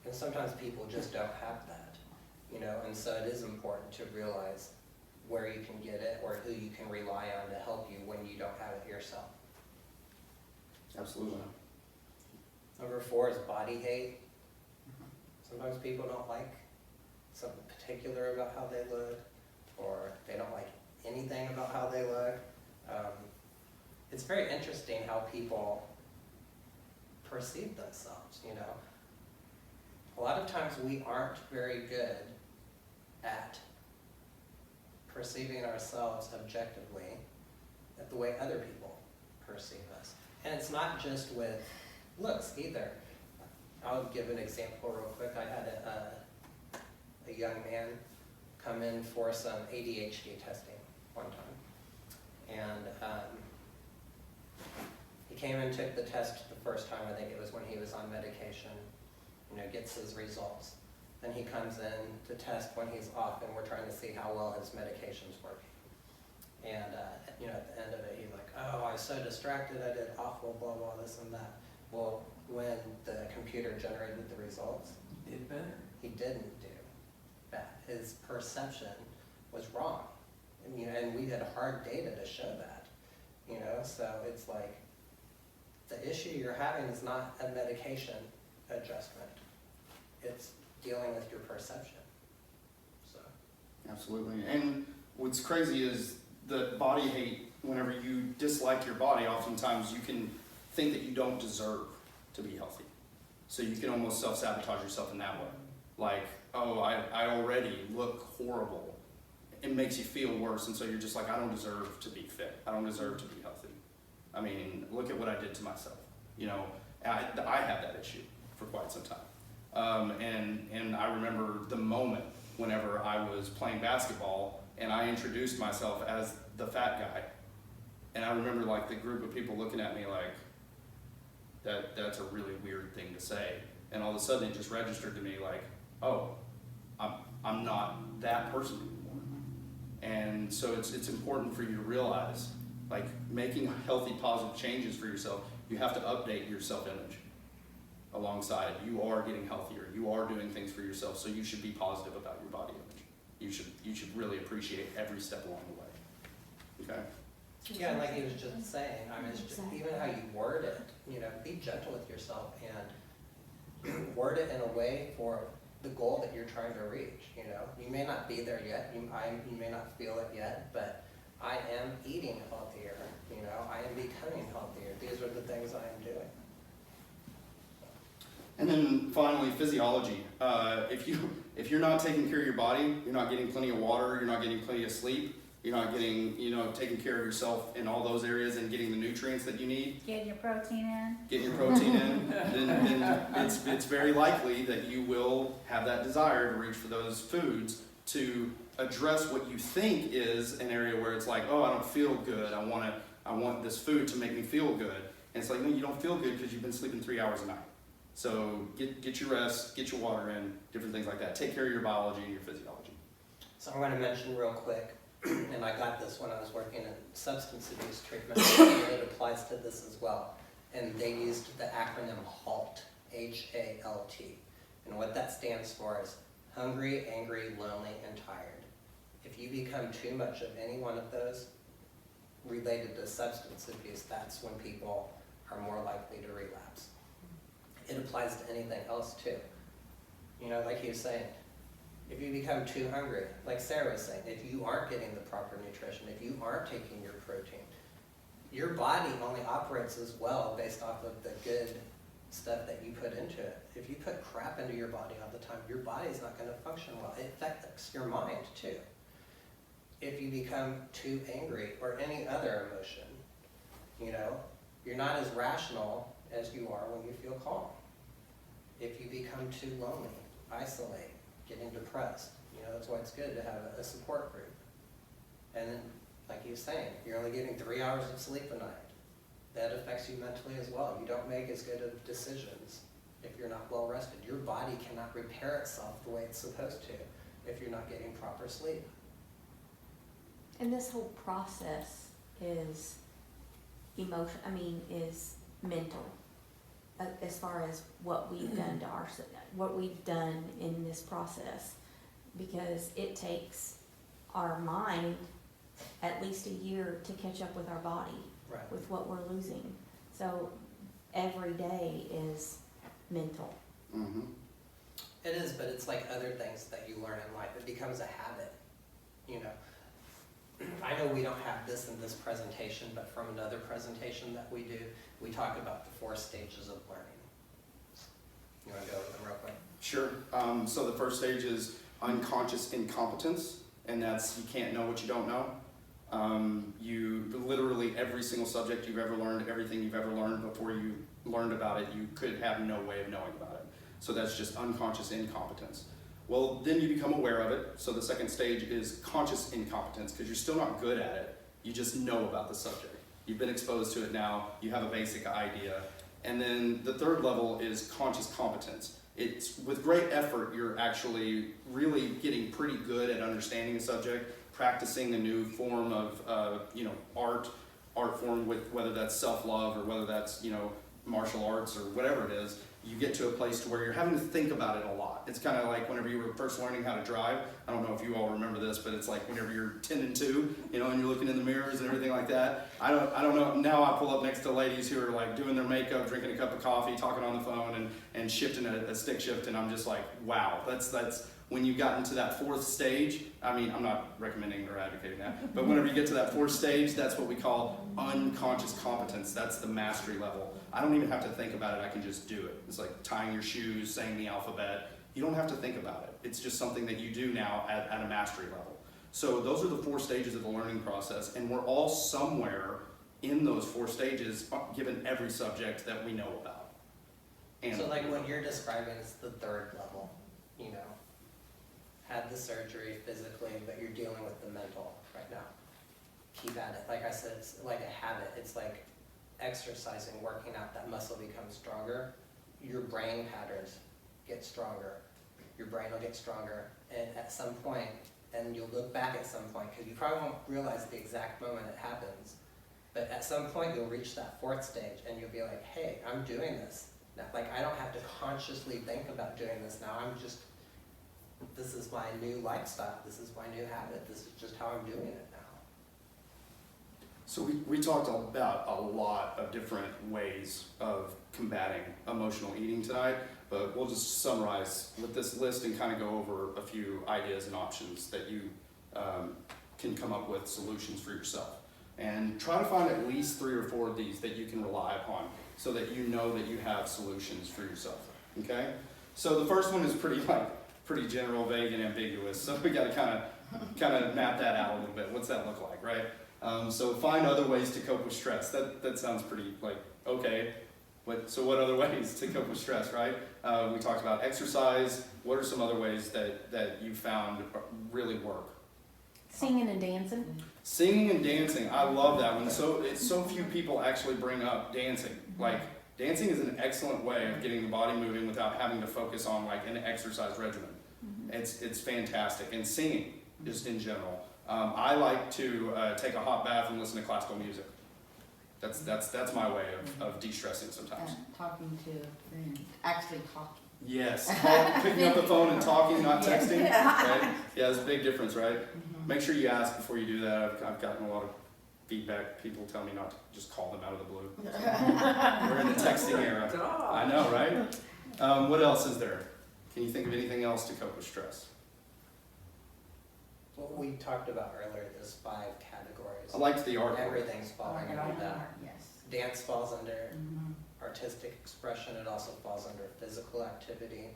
And sometimes people just don't have that, and so it is important to realize where you can get it or who you can rely on to help you when you don't have it yourself. Absolutely. Number 4 is body hate. Sometimes people don't like something particular about how they look, or they don't like anything about how they look. It's very interesting how people perceive themselves, A lot of times we aren't very good at perceiving ourselves objectively at the way other people perceive us. And it's not just with looks either. I'll give an example real quick. I had a young man come in for some ADHD testing one time. And he came and took the test the first time, I think it was when he was on medication, gets his results. Then he comes in to test when he's off, and we're trying to see how well his medication's working. And at the end of it, he's like, oh, I was so distracted, I did awful, blah, blah, this and that. Well, when the computer generated the results, Did better. he didn't do that. His perception was wrong. And, and we had hard data to show that, so it's like, the issue you're having is not a medication adjustment. It's dealing with your perception, so. Absolutely. And what's crazy is the body hate, whenever you dislike your body, oftentimes you can think that you don't deserve to be healthy. So you can almost self-sabotage yourself in that way. Like, oh, I already look horrible. It makes you feel worse, and so you're just like, I don't deserve to be fit. I don't deserve to be healthy. I mean, look at what I did to myself. I had that issue for quite some time. And I remember the moment whenever I was playing basketball and I introduced myself as the fat guy. And I remember like the group of people looking at me like, that's a really weird thing to say. And all of a sudden it just registered to me like, oh, I'm not that person anymore. And so it's important for you to realize, like, making healthy, positive changes for yourself, you have to update your self-image alongside. You are getting healthier. You are doing things for yourself, so you should be positive about your body image. You should really appreciate every step along the way. Okay? Yeah, and like he was just saying, I mean, it's just even how you word it, be gentle with yourself and word it in a way for the goal that you're trying to reach. You may not be there yet, you may not feel it yet, but I am eating healthier, I am becoming healthier. These are the things I am doing. And then finally, physiology. If you're not taking care of your body, you're not getting plenty of water, you're not getting plenty of sleep, you're not getting, taking care of yourself in all those areas and getting the nutrients that you need, Getting your protein in. then it's very likely that you will have that desire to reach for those foods to address what you think is an area where it's like, oh, I don't feel good. I want this food to make me feel good. And it's like, no, you don't feel good because you've been sleeping 3 hours a night. So get your rest, get your water in, different things like that. Take care of your biology and your physiology. So I'm going to mention real quick, and I got this when I was working in substance abuse treatment, and it applies to this as well. And they used the acronym HALT, H-A-L-T. And what that stands for is hungry, angry, lonely, and tired. If you become too much of any one of those related to substance abuse, that's when people are more likely to relapse. It applies to anything else too. Like he was saying, if you become too hungry, like Sarah was saying, if you aren't getting the proper nutrition, if you aren't taking your protein, your body only operates as well based off of the good stuff that you put into it. If you put crap into your body all the time, your body's not going to function well. It affects your mind too. If you become too angry or any other emotion, you're not as rational as you are when you feel calm. If you become too lonely, isolate, getting depressed, that's why it's good to have a support group. And then, like he was saying, you're only getting 3 hours of sleep a night. That affects you mentally as well. You don't make as good of decisions if you're not well rested. Your body cannot repair itself the way it's supposed to if you're not getting proper sleep. And this whole process is is mental, as far as what we've done to what we've done in this process, because it takes our mind at least a year to catch up with our body, Right. with what we're losing. So every day is mental. Mm-hmm. It is, but it's like other things that you learn in life. It becomes a habit, I know we don't have this in this presentation, but from another presentation that we do, we talk about the 4 stages of learning. You want to go over them real quick? Sure. So the first stage is unconscious incompetence, and that's you can't know what you don't know. You literally every single subject you've ever learned, everything you've ever learned before you learned about it, you could have no way of knowing about it. So that's just unconscious incompetence. Well, then you become aware of it. So the second stage is conscious incompetence, because you're still not good at it. You just know about the subject. You've been exposed to it now. You have a basic idea. And then the third level is conscious competence. It's with great effort, you're actually really getting pretty good at understanding a subject, practicing a new form of art form, with whether that's self-love or whether that's martial arts or whatever it is, you get to a place to where you're having to think about it a lot. It's kind of like whenever you were first learning how to drive. I don't know if you all remember this, but it's like whenever you're 10 and 2, you know, and you're looking in the mirrors and everything like that. I don't know. Now I pull up next to ladies who are like doing their makeup, drinking a cup of coffee, talking on the phone, and shifting a stick shift, and I'm just like, wow, that's when you got into that 4th stage. I mean, I'm not recommending or advocating that, but whenever you get to that 4th stage, that's what we call unconscious competence. That's the mastery level. I don't even have to think about it. I can just do it. It's like tying your shoes, saying the alphabet. You don't have to think about it. It's just something that you do now at a mastery level. So those are the 4 stages of the learning process, and we're all somewhere in those 4 stages given every subject that we know about. And so like what you're describing is the 3rd level, you know, had the surgery physically, but you're dealing with the mental right now. Keep at it. Like I said, it's like a habit. It's like exercising, working out, that muscle becomes stronger. Your brain patterns get stronger. Your brain will get stronger. And at some point, and you'll look back at some point, because you probably won't realize the exact moment it happens, but at some point you'll reach that 4th stage and you'll be like, hey, I'm doing this now. Like, I don't have to consciously think about doing this now. This is my new lifestyle. This is my new habit. This is just how I'm doing it now. So we talked about a lot of different ways of combating emotional eating tonight, but we'll just summarize with this list and kind of go over a few ideas and options that you can come up with solutions for yourself. And try to find at least 3 or 4 of these that you can rely upon so that you know that you have solutions for yourself, okay? So the first one is pretty general, vague, and ambiguous, so we got to kind of map that out a little bit. What's that look like, right? So find other ways to cope with stress. That sounds pretty like, okay, so what other ways to cope with stress, right? We talked about exercise. What are some other ways that you found really work? Singing and dancing. Singing and dancing, I love that one. So few people actually bring up dancing. Like, dancing is an excellent way of getting the body moving without having to focus on like an exercise regimen. It's fantastic. And singing, just in general. I like to take a hot bath and listen to classical music. That's my way of de-stressing sometimes. Talking to a friend, actually talking. Yes, picking up the phone and talking, not texting, right? Yeah, there's a big difference, right? Make sure you ask before you do that. I've gotten a lot of feedback. People tell me not to just call them out of the blue. We're in the texting era. I know, right? What else is there? Can you think of anything else to cope with stress? What we talked about earlier, there's 5 categories. I liked the art. Everything's falling under that. Yes. Dance falls under artistic expression. It also falls under physical activity.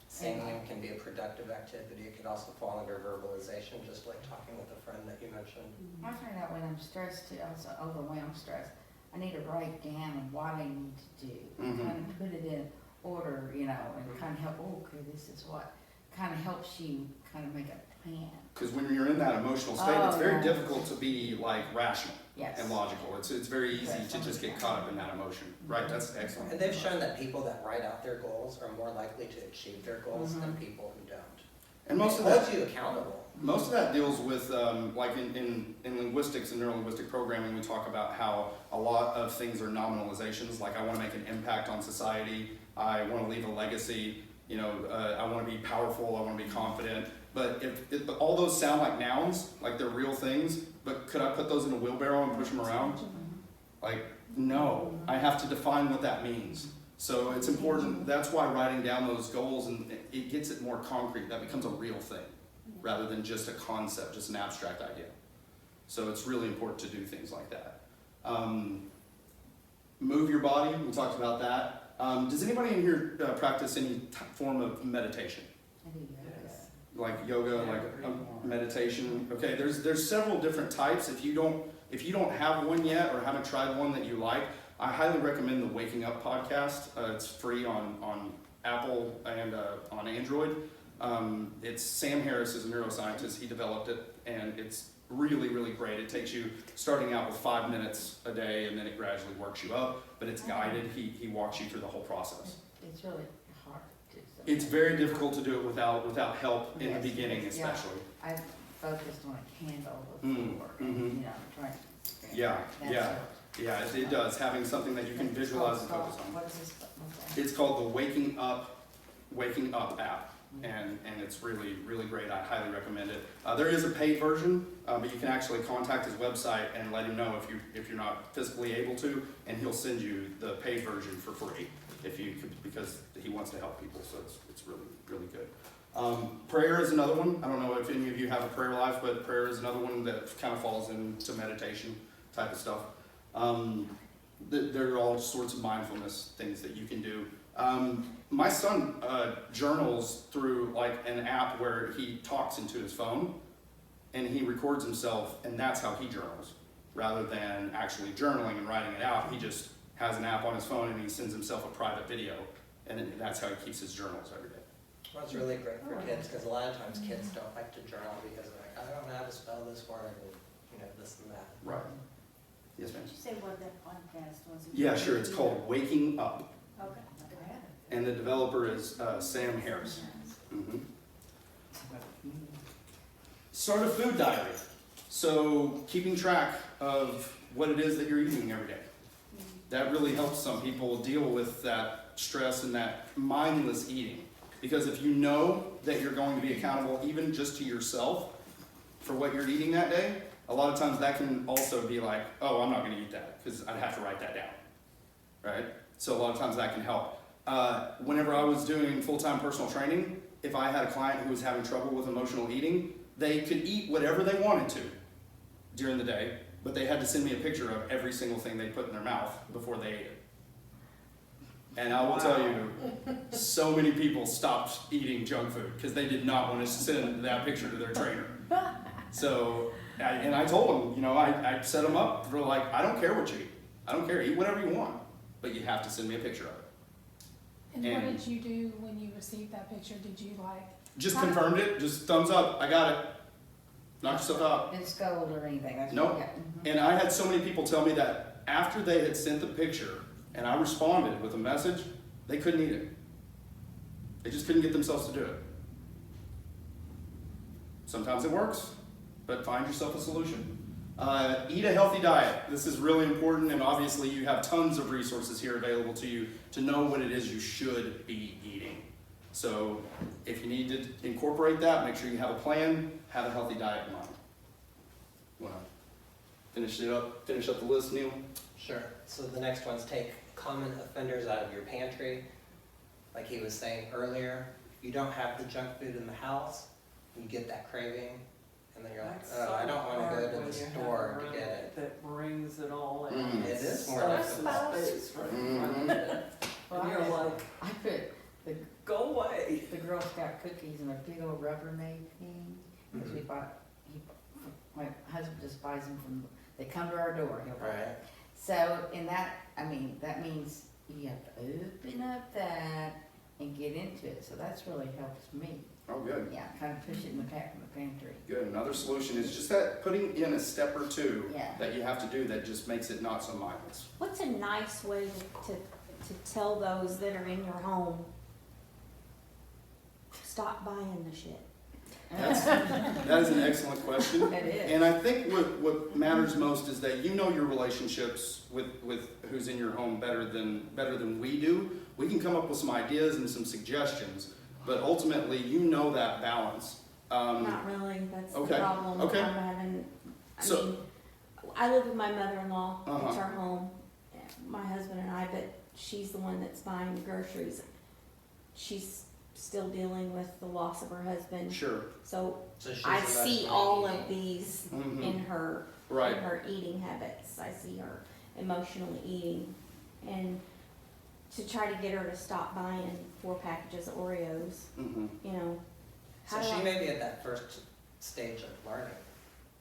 Singing can be a productive activity. It could also fall under verbalization, just like talking with a friend that you mentioned. I find out when I'm stressed too, also overwhelmed stress, I need to write down what I need to do. Kind of put it in order, you know, and kind of help, okay, this is what, kind of helps you kind of make a plan. Because when you're in that emotional state, it's very difficult to be like rational and logical. It's very easy to just get caught up in that emotion, right? That's excellent. And they've shown that people that write out their goals are more likely to achieve their goals than people who don't. And most of that that holds you accountable. Most of that deals with like in linguistics and neurolinguistic programming, we talk about how a lot of things are nominalizations. Like, I want to make an impact on society. I want to leave a legacy. You know, I want to be powerful. I want to be confident. But if all those sound like nouns, like they're real things, but could I put those in a wheelbarrow and push them around? Like, no, I have to define what that means. So it's important. That's why writing down those goals, and it gets it more concrete. That becomes a real thing rather than just a concept, just an abstract idea. So it's really important to do things like that. Move your body. We talked about that. Does anybody in here practice any form of meditation? I do yoga. Like yoga, like meditation. Okay, there's several different types. If you don't have one yet or haven't tried one that you like, I highly recommend the Waking Up podcast. It's free on Apple and on Android. It's Sam Harris is a neuroscientist. He developed it, and it's really, really great. It takes you starting out with 5 minutes a day, and then it gradually works you up. But it's guided. He walks you through the whole process. It's really hard to do. It's very difficult to do it without help in the beginning, especially. Yeah. I've focused on a candle before, and, you know, trying to. Yeah. Yeah, it does, having something that you can visualize and focus on. What is this? What's that? It's called the Waking Up app, and it's really, really great. I highly recommend it. There is a paid version, but you can actually contact his website and let him know if you're not physically able to, and he'll send you the paid version for free because he wants to help people. So it's really, really good. Prayer is another one. I don't know if any of you have a prayer life, but prayer is another one that kind of falls into meditation type of stuff. There are all sorts of mindfulness things that you can do. My son journals through like an app where he talks into his phone and he records himself, and that's how he journals. Rather than actually journaling and writing it out, he just has an app on his phone and he sends himself a private video, and that's how he keeps his journals every day. Well, it's really great for kids, because a lot of times kids don't like to journal because they're like, I don't know how to spell this word, and this and that. Right. Yes, ma'am. Did you say what that podcast was? Yeah, sure. It's called Waking Up, Okay, I have it. and the developer is Sam Harris. Mhm. Start a food diary. So keeping track of what it is that you're eating every day. That really helps some people deal with that stress and that mindless eating. Because if you know that you're going to be accountable even just to yourself for what you're eating that day, a lot of times that can also be like, oh, I'm not going to eat that because I'd have to write that down, right? So a lot of times that can help. Whenever I was doing full-time personal training, if I had a client who was having trouble with emotional eating, they could eat whatever they wanted to during the day, but they had to send me a picture of every single thing they put in their mouth before they ate it. And I will tell you, so many people stopped eating junk food because they did not want to send that picture to their trainer. So, and I told them, I set them up for like, I don't care what you eat. I don't care, eat whatever you want, but you have to send me a picture of it. And what did you do when you received that picture? Did you Just confirmed it, just thumbs up, I got it. Knock yourself out. Didn't scold or anything, that's Nope. what, yeah. And I had so many people tell me that after they had sent the picture and I responded with a message, they couldn't eat it. They just couldn't get themselves to do it. Sometimes it works, but find yourself a solution. Eat a healthy diet. This is really important, and obviously you have tons of resources here available to you to know what it is you should be eating. So if you need to incorporate that, make sure you have a plan, have a healthy diet in mind. Want to finish up the list, Kneale? Sure. So the next one's take common offenders out of your pantry. Like he was saying earlier, you don't have the junk food in the house, you get that craving, and then you're like, That's oh, so I don't want to hard go to when the you have store a to get room it. That brings it all in. Mm. It is more Stuffs difficult. in space right in front of it. Well, And I you're had- like, I put go away. the Girl Scout cookies in a big old Rubbermaid thing, because we bought, my husband just buys them they come to our door, he'll buy Right. it. So, that means you have to open up that and get into it, so that's really helps me. Oh, good. Yeah, kind of push it in the pantry. Good. Another solution is just that putting in a step or two Yeah. that you have to do that just makes it not so mindless. What's a nice way to tell those that are in your home, stop buying the shit? That is an excellent question. It is. And I think what matters most is that you know your relationships with who's in your home better than we do. We can come up with some ideas and some suggestions, but ultimately you know that balance. Not really, that's the okay, problem okay. I'm having. So- I live with my mother-in-law, it's Uh-huh. our home, my husband and I, but she's the one that's buying the groceries. She's still dealing with the loss of her husband, Sure. so So she's I see all of emotionally these Mhm. in her, Right. in her eating habits. I see her emotionally eating, and to try to get her to stop buying 4 packages of Oreos, Mm-hmm. So how do she I- may be at that first stage of learning.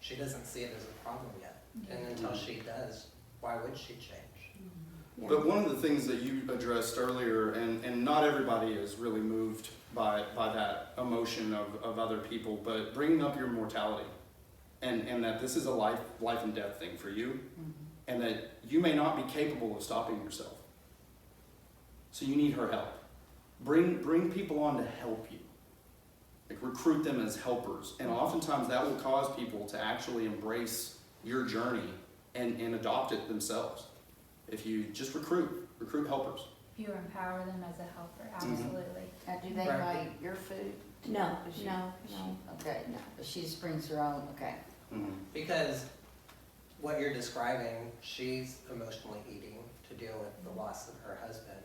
She doesn't see it as a problem yet. And until she does, why would she change? yeah. But one of the things that you addressed earlier, and not everybody is really moved by that emotion of other people, but bringing up your mortality, and that this is a life and death thing for you, and that you may not be capable of stopping yourself. So you need her help. Bring people on to help you. Like recruit them as helpers, and oftentimes that will cause people to actually embrace your journey and adopt it themselves. If you just recruit helpers. You empower them as a helper, Mm-hmm. absolutely. Do they Right. buy your food? No, Does she- no, she- no. Okay, No. but she just brings her own, okay. Mhm. Because what you're describing, she's emotionally eating to deal with the loss of her husband.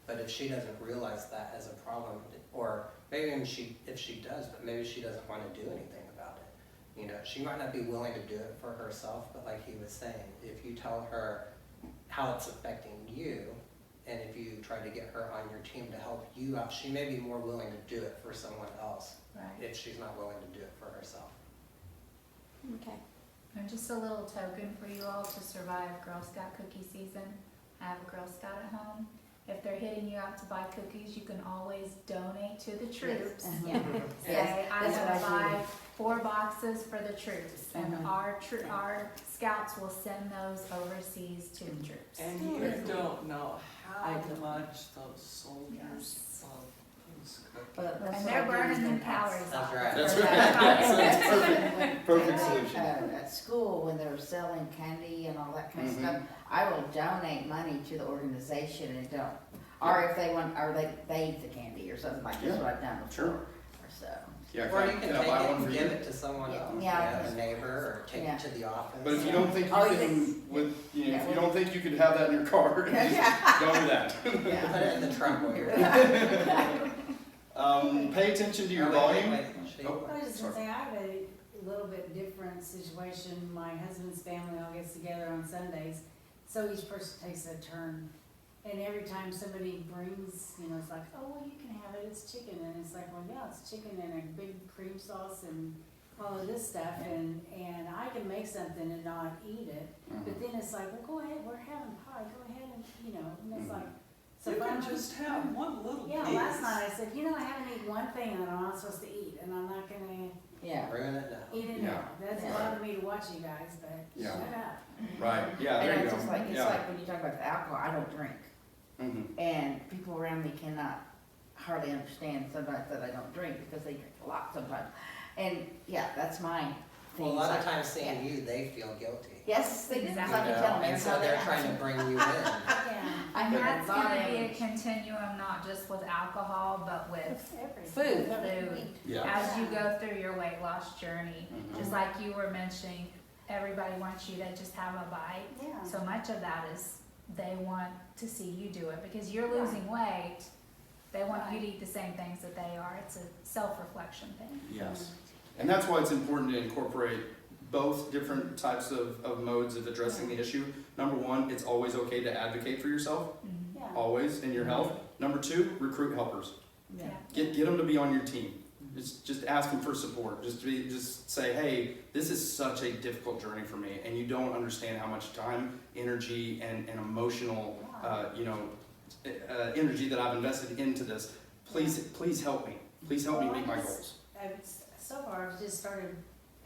But if she doesn't realize that as a problem, or maybe if she does, but maybe she doesn't want to do anything about it. You know, she might not be willing to do it for herself, but like he was saying, if you tell her how it's affecting you, and if you try to get her on your team to help you out, she may be more willing to do it for someone else Right. if she's not willing to do it for herself. Okay. And just a little token for you all to survive Girl Scout cookie season. I have a Girl Scout at home. If they're hitting you out to buy cookies, you can always donate to the troops. Yeah. Say, Yes, I'm that's gonna what I do. buy 4 boxes for the troops, and Mhm. our scouts will send those overseas to the troops. And you don't know I how don't. much those soldiers Yes. love those cookies. But that's And what they're I do burning with them the- calories That's off. right. That's They're right. not- That's perfect. Perfect solution. At school, when they're selling candy and all that kind of Mhm. stuff, I will donate money to the organization and don't. Or if they want, or they eat the candy or something like that's Yeah. what I've done Sure. before, or so. Yeah, Or you can can I take buy it one and for give you? it to someone Yeah. else, Yeah. a neighbor, or take Yeah. it to the office. But if you don't think you Oh, can, with, you know, yeah, if you don't think you could have that in your car, just Yeah. don't do that. Yeah. Put it in the trunk while you're Pay attention to your Wait, volume. wait, she- Oh, I was just gonna sorry. say, I have a little bit different situation. My husband's family all gets together on Sundays, so each person takes a turn. And every time somebody brings, you know, it's like, oh, well, you can have it, it's chicken. And it's like, well, yeah, it's chicken and a big cream sauce and all of this stuff. And I can make something and not eat it. But then it's like, well, go ahead, we're having pie, go ahead and, you know, and it's like, so You can finally. just have one little piece. Yeah, last night I said, you know, I haven't eaten one thing that I'm not supposed to eat, and I'm not gonna Yeah. Ruin it now. eat it Yeah. now. That's Yeah. bothered me to watch you guys, but Yeah. shut up. Right, yeah, And there you it's go. just like, it's Yeah. like when you talk about the alcohol, I don't drink. Mhm. And people around me cannot hardly understand sometimes that I don't drink because they drink a lot sometimes. And yeah, that's my thing. Well, a lot of It's like- times seeing you, they feel guilty. Yes, they do. Exactly. Like you tell me, And it's so how they're they trying to act. bring you in. Yeah. I And hear that's a lot gonna of be a it. continuum, not just with alcohol, but with Everything. food. Yeah. As you go through your weight loss journey. Mhm. Just like you were mentioning, everybody wants you to just have a bite. Yeah. So much of that is they want to see you do it because you're losing weight. They want you to eat the same things that they are. It's a self-reflection thing. Yes. And that's why it's important to incorporate both different types of modes of addressing the issue. Number one, it's always okay to advocate for yourself, Yeah. always, in your health. Number two, recruit helpers. Yeah. Get them to be on your team. Just ask them for support. Just say, hey, this is such a difficult journey for me, and you don't understand how much time, energy, and emotional, energy that I've invested into this. Please help me. Please help me meet my goals. So far, I've just started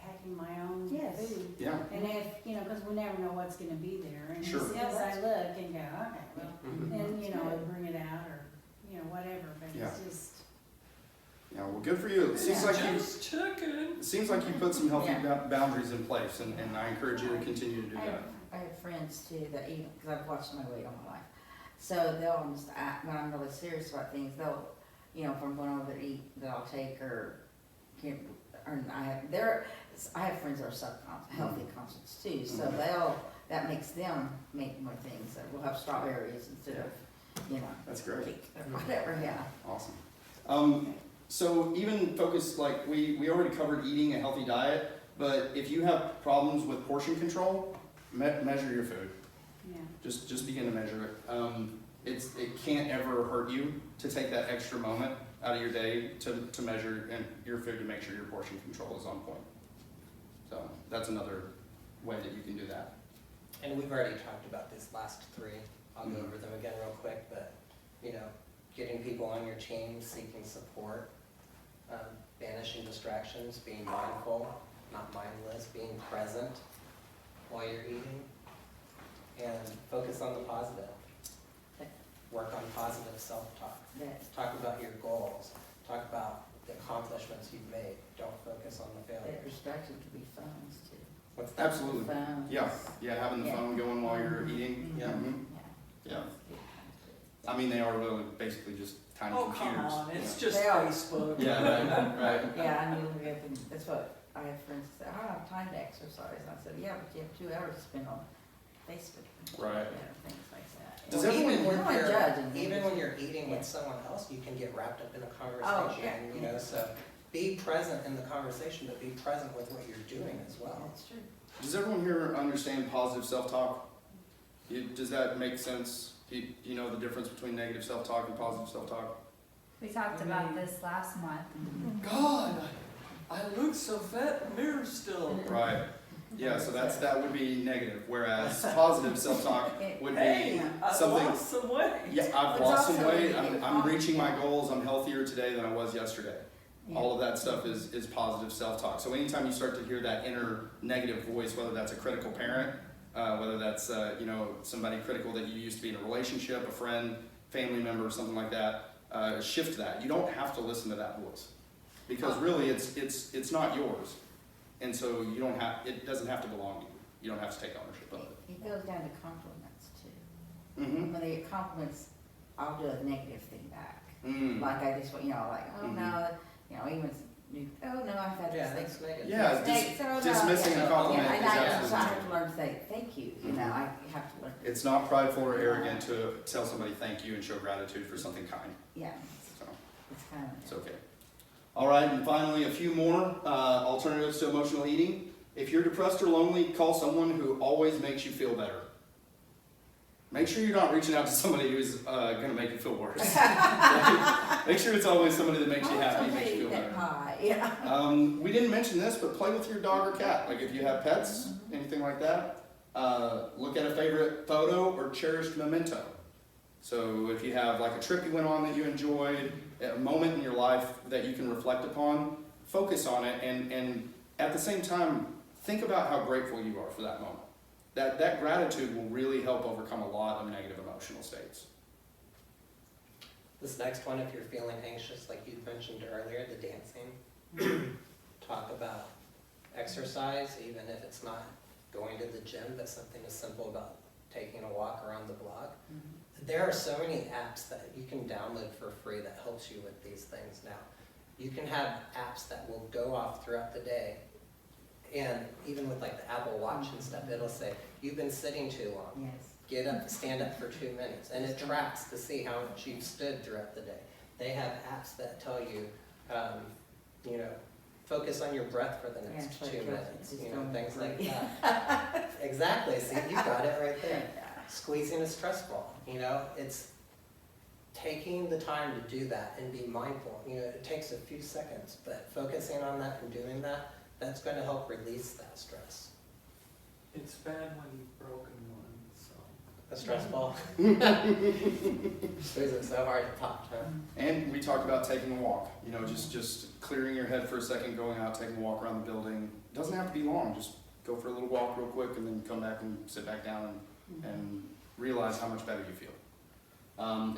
packing my own Yes. food. Yeah. And if, you know, because we never know what's gonna be there. And Sure. as soon as I look and go, okay, well, Mhm. then, you know, I bring it out or, you know, whatever, but Yeah. it's just. Yeah. Well, good for you. It seems like you. Just chicken. It seems like you put some healthy Yeah. boundaries in place, and I encourage you to continue to do that. I have friends too that even, because I've watched my weight all my life, so they'll almost act, when I'm really serious about things, they'll, you know, if I'm going over to eat, that I'll take or I have friends that are healthy conscious too, so Mhm. that makes them make more things, that we'll have strawberries instead of, you know, That's great. cake or whatever, yeah. Awesome. So even focus, like we already covered eating a healthy diet, but if you have problems with portion control, measure your food. Yeah. Just begin to measure it. It can't ever hurt you to take that extra moment out of your day to measure your food to make sure your portion control is on point. So that's another way that you can do that. And we've already talked about these last three. I'll go over them again real quick, but, you know, getting people on your team, seeking support, banishing distractions, being mindful, not mindless, being present while you're eating, and focus on the positive. Work on positive self-talk. That, Talk about your goals. Talk about the accomplishments you've made. Don't focus on the that failures. perspective could be phones too. What's that? Absolutely. Phone. Yeah, having the Yeah. phone going while you're eating. Yeah. Mhm. Yeah. Yeah. I mean, they are really basically just tiny Oh, computers. come on, it's Yeah. just They are. Facebook. Yeah, right. Yeah, I knew we have to, that's what I have friends that say, I don't have time to exercise. And I said, yeah, but you have 2 hours to spend on Facebook. Right. Yeah, things like that. Does Well, everyone- even when I'm not you're, judging. even when you're eating Yeah. with someone else, you can get wrapped up in a Oh, conversation, yeah. you know, so be present in the conversation, but be present with what you're doing as well. That's true. Does everyone here understand positive self-talk? Does that make sense? Do you know the difference between negative self-talk and positive self-talk? We talked about this last month. God, I look so fat in the mirror still. Right. Yeah, so that would be negative, whereas positive self-talk would Hey, be I something. lost some weight. Yeah, I've It's lost some also weight. really I'm reaching my goals. I'm healthier today than I was yesterday. Yeah. All of that stuff is positive self-talk. So anytime you start to hear that inner negative voice, whether that's a critical parent, whether that's somebody critical that you used to be in a relationship, a friend, family member, something like that, shift that. You don't have to listen to that voice because really it's not yours, and so it doesn't have to belong to you. You don't have to take ownership of it. It goes down to compliments too. Mm-hmm. When they get compliments, I'll do a negative thing back. Mm. Like I just, no, even, oh no, I've had Yeah, this that's negative. Yeah, dismissing a compliment Yeah, is and I absolutely. have to learn to say thank you, I have to learn. It's not prideful or arrogant to tell somebody thank you and show gratitude for something kind. Yeah, So it's kind of. it's okay. All right, and finally, a few more alternatives to emotional eating. If you're depressed or lonely, call someone who always makes you feel better. Make sure you're not reaching out to somebody who's going to make you feel worse. Make sure it's always somebody that makes you happy, makes you feel better. Yeah. We didn't mention this, but play with your dog or cat. Like if you have pets, anything like that, look at a favorite photo or cherished memento. So if you have like a trip you went on that you enjoyed, a moment in your life that you can reflect upon, focus on it, and at the same time, think about how grateful you are for that moment. That gratitude will really help overcome a lot of negative emotional states. This next one, if you're feeling anxious, like you mentioned earlier, the dancing, talk about exercise, even if it's not going to the gym, but something as simple about taking a walk around the block. There are so many apps that you can download for free that helps you with these things now. You can have apps that will go off throughout the day, and even with like the Apple Watch and stuff, it'll say, you've been sitting too long. Yes. Get up, stand up for 2 minutes, and it tracks to see how much you've stood throughout the day. They have apps that tell you, focus on your breath for the next Yeah, 2 minutes, just things don't like breathe. that. Exactly, see, you got it right there. Yeah. Squeezing a stress ball, it's taking the time to do that and be mindful. It takes a few seconds, but focusing on that and doing that, that's going to help release that stress. It's bad when you've broken one, so. A stress ball. Squeeze it so hard it popped, huh? And we talked about taking a walk. Just clearing your head for a second, going out, taking a walk around the building. It doesn't have to be long. Just go for a little walk real quick and then come back and sit back down and realize how much better you feel.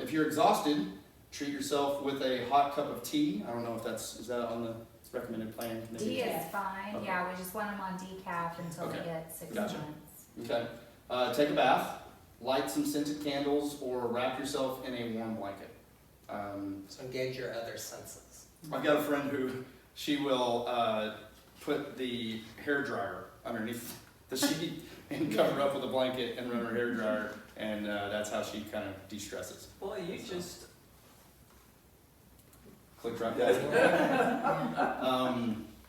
If you're exhausted, treat yourself with a hot cup of tea. I don't know if is that on the recommended plan? D is fine, Okay. yeah, we just want them on decaf until they Okay. get 6 Gotcha. months. Okay. Take a bath, light some scented candles, or wrap yourself in a warm blanket. So engage your other senses. I've got a friend who she will put the hair dryer underneath the sheet and cover up with a blanket and run her hair dryer, and that's how she kind of de-stresses. Boy, you just, Click right down.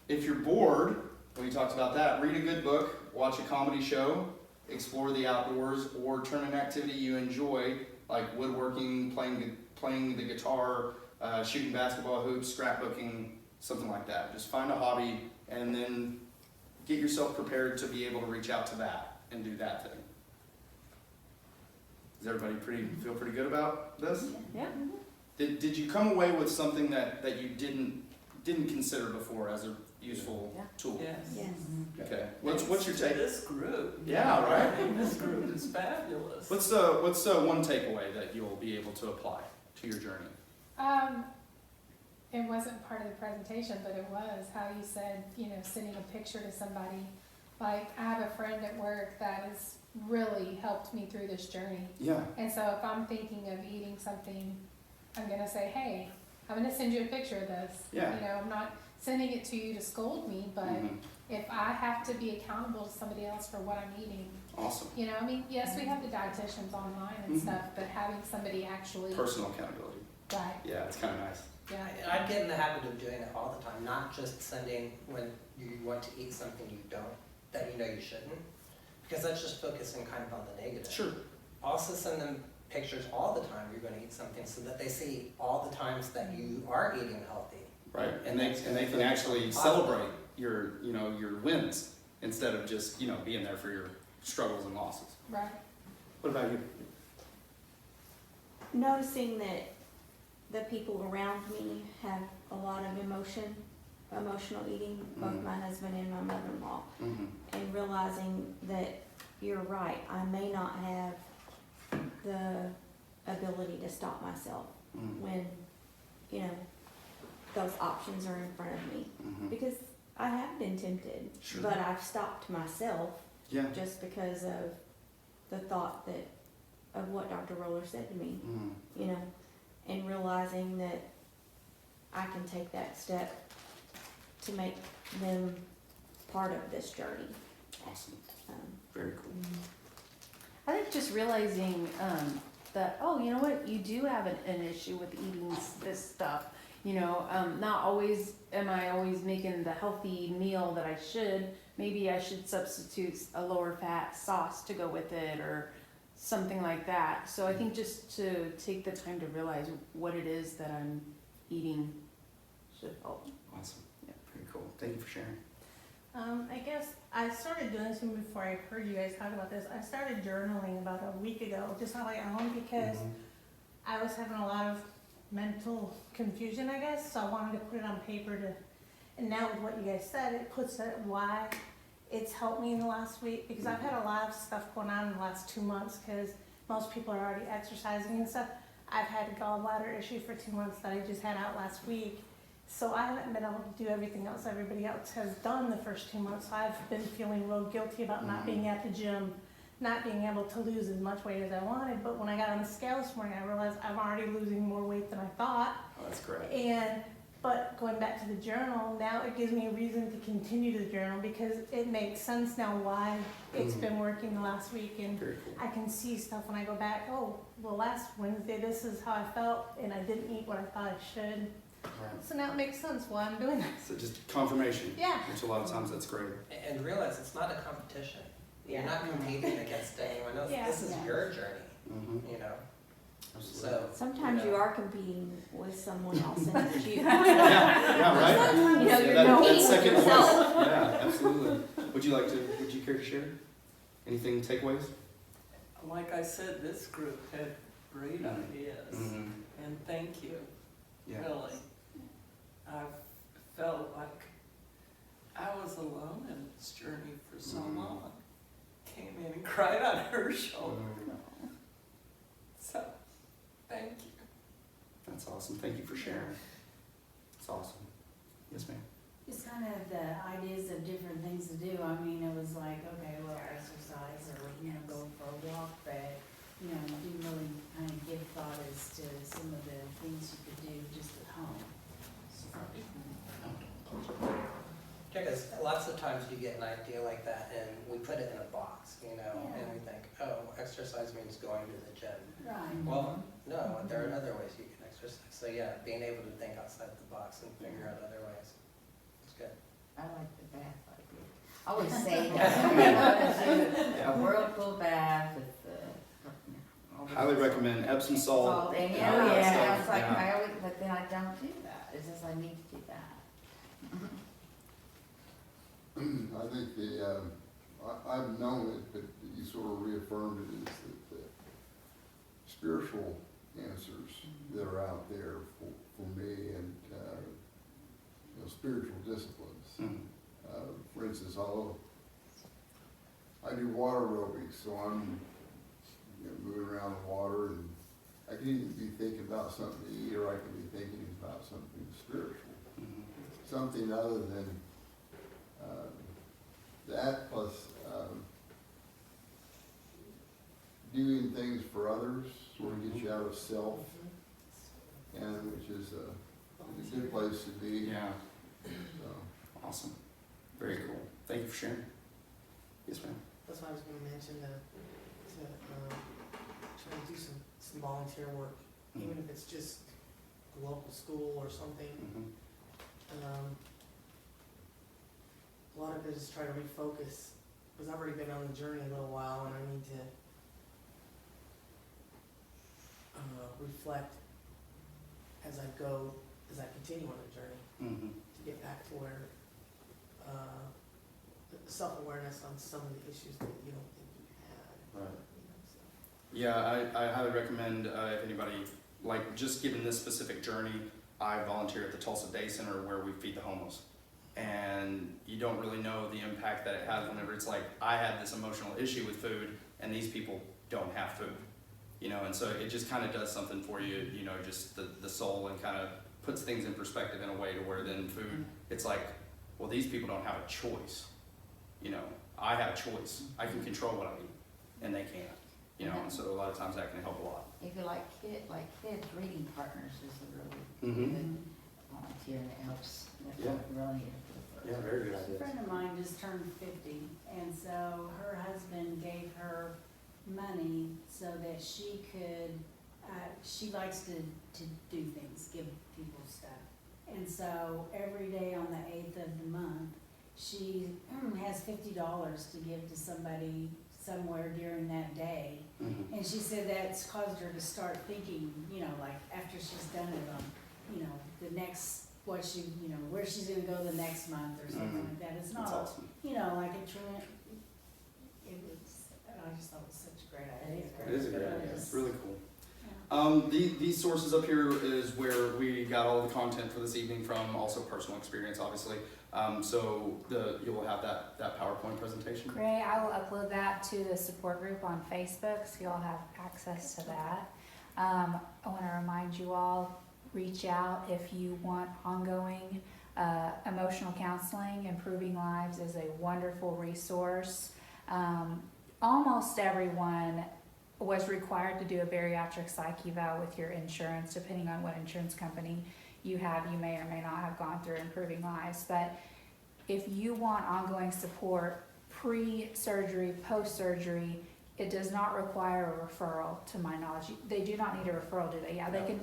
If you're bored, we talked about that, read a good book, watch a comedy show, explore the outdoors, or turn an activity you enjoy, like woodworking, playing the guitar, shooting basketball hoops, scrapbooking, something like that. Just find a hobby and then get yourself prepared to be able to reach out to that and do that thing. Does everybody feel pretty good about this? Yeah. Did you come away with something that you didn't consider before as a useful Yeah. tool? yes. Yes. Okay. What's your take? This group. Yeah, right? I mean, this group is fabulous. What's one takeaway that you'll be able to apply to your journey? It wasn't part of the presentation, but it was how you said, sending a picture to somebody Like, I have a friend at work that has really helped me through this journey. Yeah, And so if I'm thinking of eating something, I'm gonna say, hey, I'm gonna send you a picture of this. Yeah. You know, I'm not sending it to you to scold me, but mhm, if I have to be accountable to somebody else for what I'm eating, awesome. you know, I mean, yes, we have the dietitians online and Mhm. stuff, but having somebody actually, Personal accountability. right, Yeah, it's kind of nice. yeah. I'd get in the habit of doing it all the time, not just sending when you want to eat something you don't, that you know you shouldn't, because that's just focusing kind of on the negative. Sure. Also send them pictures all the time you're gonna eat something, so that they see all the times that you are eating healthy. Right, and they can actually celebrate your, you know, your wins instead of just, you know, being there for your struggles and losses. Right. What about you? Noticing that the people around me have a lot of emotional eating, both my husband and my mother-in-law, Mm-hmm. and realizing that you're right, I may not have the ability to stop myself Mm-hmm. when, you know, those options are in front of me. Mm-hmm. Because I have been tempted, Sure. but I've stopped myself Yeah. just because of the thought that, of what Dr. Roller said to me, Mm-hmm. you know, and realizing that I can take that step to make them part of this journey. Awesome. Um, Very cool. I think just realizing that, oh, you know what, you do have an issue with eating this stuff. You know, not always am I always making the healthy meal that I should. Maybe I should substitute a lower fat sauce to go with it or something like that. So I think just to take the time to realize what it is that I'm eating should help. Awesome. Yeah. Very cool. Thank you for sharing. I guess I started doing this even before I heard you guys talk about this. I started journaling about a week ago, just on my own, because Mhm. I was having a lot of mental confusion, I guess, so I wanted to put it on paper to, and now with what you guys said, it puts it why it's helped me in the last week, because I've had a lot of stuff going on in the last 2 months, because most people are already exercising and stuff. I've had a gallbladder issue for 2 months that I just had out last week. So I haven't been able to do everything else everybody else has done the first 2 months. So I've been feeling real guilty about not being at the gym, not being able to lose as much weight as I wanted. But when I got on the scale this morning, I realized I'm already losing more weight than I thought. Oh, that's great. But going back to the journal, now it gives me a reason to continue the journal, because it makes sense now why it's been working the last week. And Very cool. I can see stuff when I go back, oh, well, last Wednesday, this is how I felt, and I didn't eat what I thought I should. Right. So now it makes sense why I'm doing this. So just confirmation. Yeah. Which a lot of times that's great. And realize it's not a competition. You're Yeah. not competing against anyone else. Yeah. This is Yeah. your journey, Mm-hmm. you know? Absolutely. So. Sometimes you are competing with someone else and it's you. Yeah, right? You know, Yeah, you're that competing with second voice. yourself. Yeah, absolutely. Would you care to share? Anything, takeaways? Like I said, this group had great ideas, Mm-hmm. and thank you, Yeah. really. I've felt like I was alone in this journey for so long. Came in and cried on her shoulder. So, thank you. That's awesome. Thank you for sharing. It's awesome. Yes, ma'am. Just kind of the ideas of different things to do. I mean, it was like, okay, well, exercise or, go for a walk, but, didn't really kind of give thought as to some of the things you could do just at home. Because lots of times you get an idea like that and we put it in a box, and we think, oh, exercise means going to the gym. Right. Well, no, there are other ways you can exercise. So yeah, being able to think outside the box and figure out other ways. It's good. I like the bath idea. I always say that. A whirlpool bath with Highly recommend Epsom salt. And and all that I stuff. was like, Yeah. I always, but then I don't do that. It's just I need to do that. I think I've known it, but you sort of reaffirmed it, is that the spiritual answers that are out there for me and, spiritual disciplines. Mhm. For instance, I do water aerobics, so I'm moving around the water, and I can either be thinking about something to eat, or I can be thinking about something spiritual, Mhm. something other than that plus, doing things for others sort of gets you out of self, and which is a good place to be. Yeah, So, awesome. Very cool. Thank you for sharing. Yes, ma'am. That's what I was gonna mention, to try to do some volunteer work, even if it's just a local school or something. Mm-hmm. A lot of it is try to refocus, because I've already been on the journey a little while, and I need to reflect as I continue on the journey, Mm-hmm. to get back to where self-awareness on some of the issues that you don't think you had. Right. You know, so. Yeah, I highly recommend if anybody, like, just given this specific journey, I volunteer at the Tulsa Day Center where we feed the homeless. And you don't really know the impact that it has whenever it's like, I had this emotional issue with food and these people don't have food. You know, and so it just kind of does something for you, you know, just the soul, and kind of puts things in perspective in a way to where then food, it's like, well, these people don't have a choice. You know, I have a choice. I can control what I eat, and they can't. You know, and so a lot of times that can help a lot. If you like kids, reading partners is a really Mm-hmm. good volunteer, and it helps. That's Yeah. what we really need to do. Yeah, very good A idea. friend of mine just turned 50, and so her husband gave her money so that she could, she likes to do things, give people stuff. And so every day on the 8th of the month, she has $50 to give to somebody somewhere during that day. Mm-hmm. And she said that's caused her to start thinking, you know, like after she's done it on, you know, the next, where she's gonna go the next month or something Mhm. like that. It's That's not, awesome. you know, like a trend. I just thought it was such a great idea. It is a great It idea. is. It's really cool. Yeah. These sources up here is where we got all the content for this evening from, also personal experience, obviously. So you'll have that PowerPoint presentation. Great, I will upload that to the support group on Facebook, so you'll have access to that. I want to remind you all, reach out if you want ongoing emotional counseling. Improving Lives is a wonderful resource. Almost everyone was required to do a bariatric psych eval with your insurance, depending on what insurance company you have. You may or may not have gone through Improving Lives, but if you want ongoing support pre-surgery, post-surgery, it does not require a referral, to my knowledge. They do not need a referral, do they? Yeah, they can.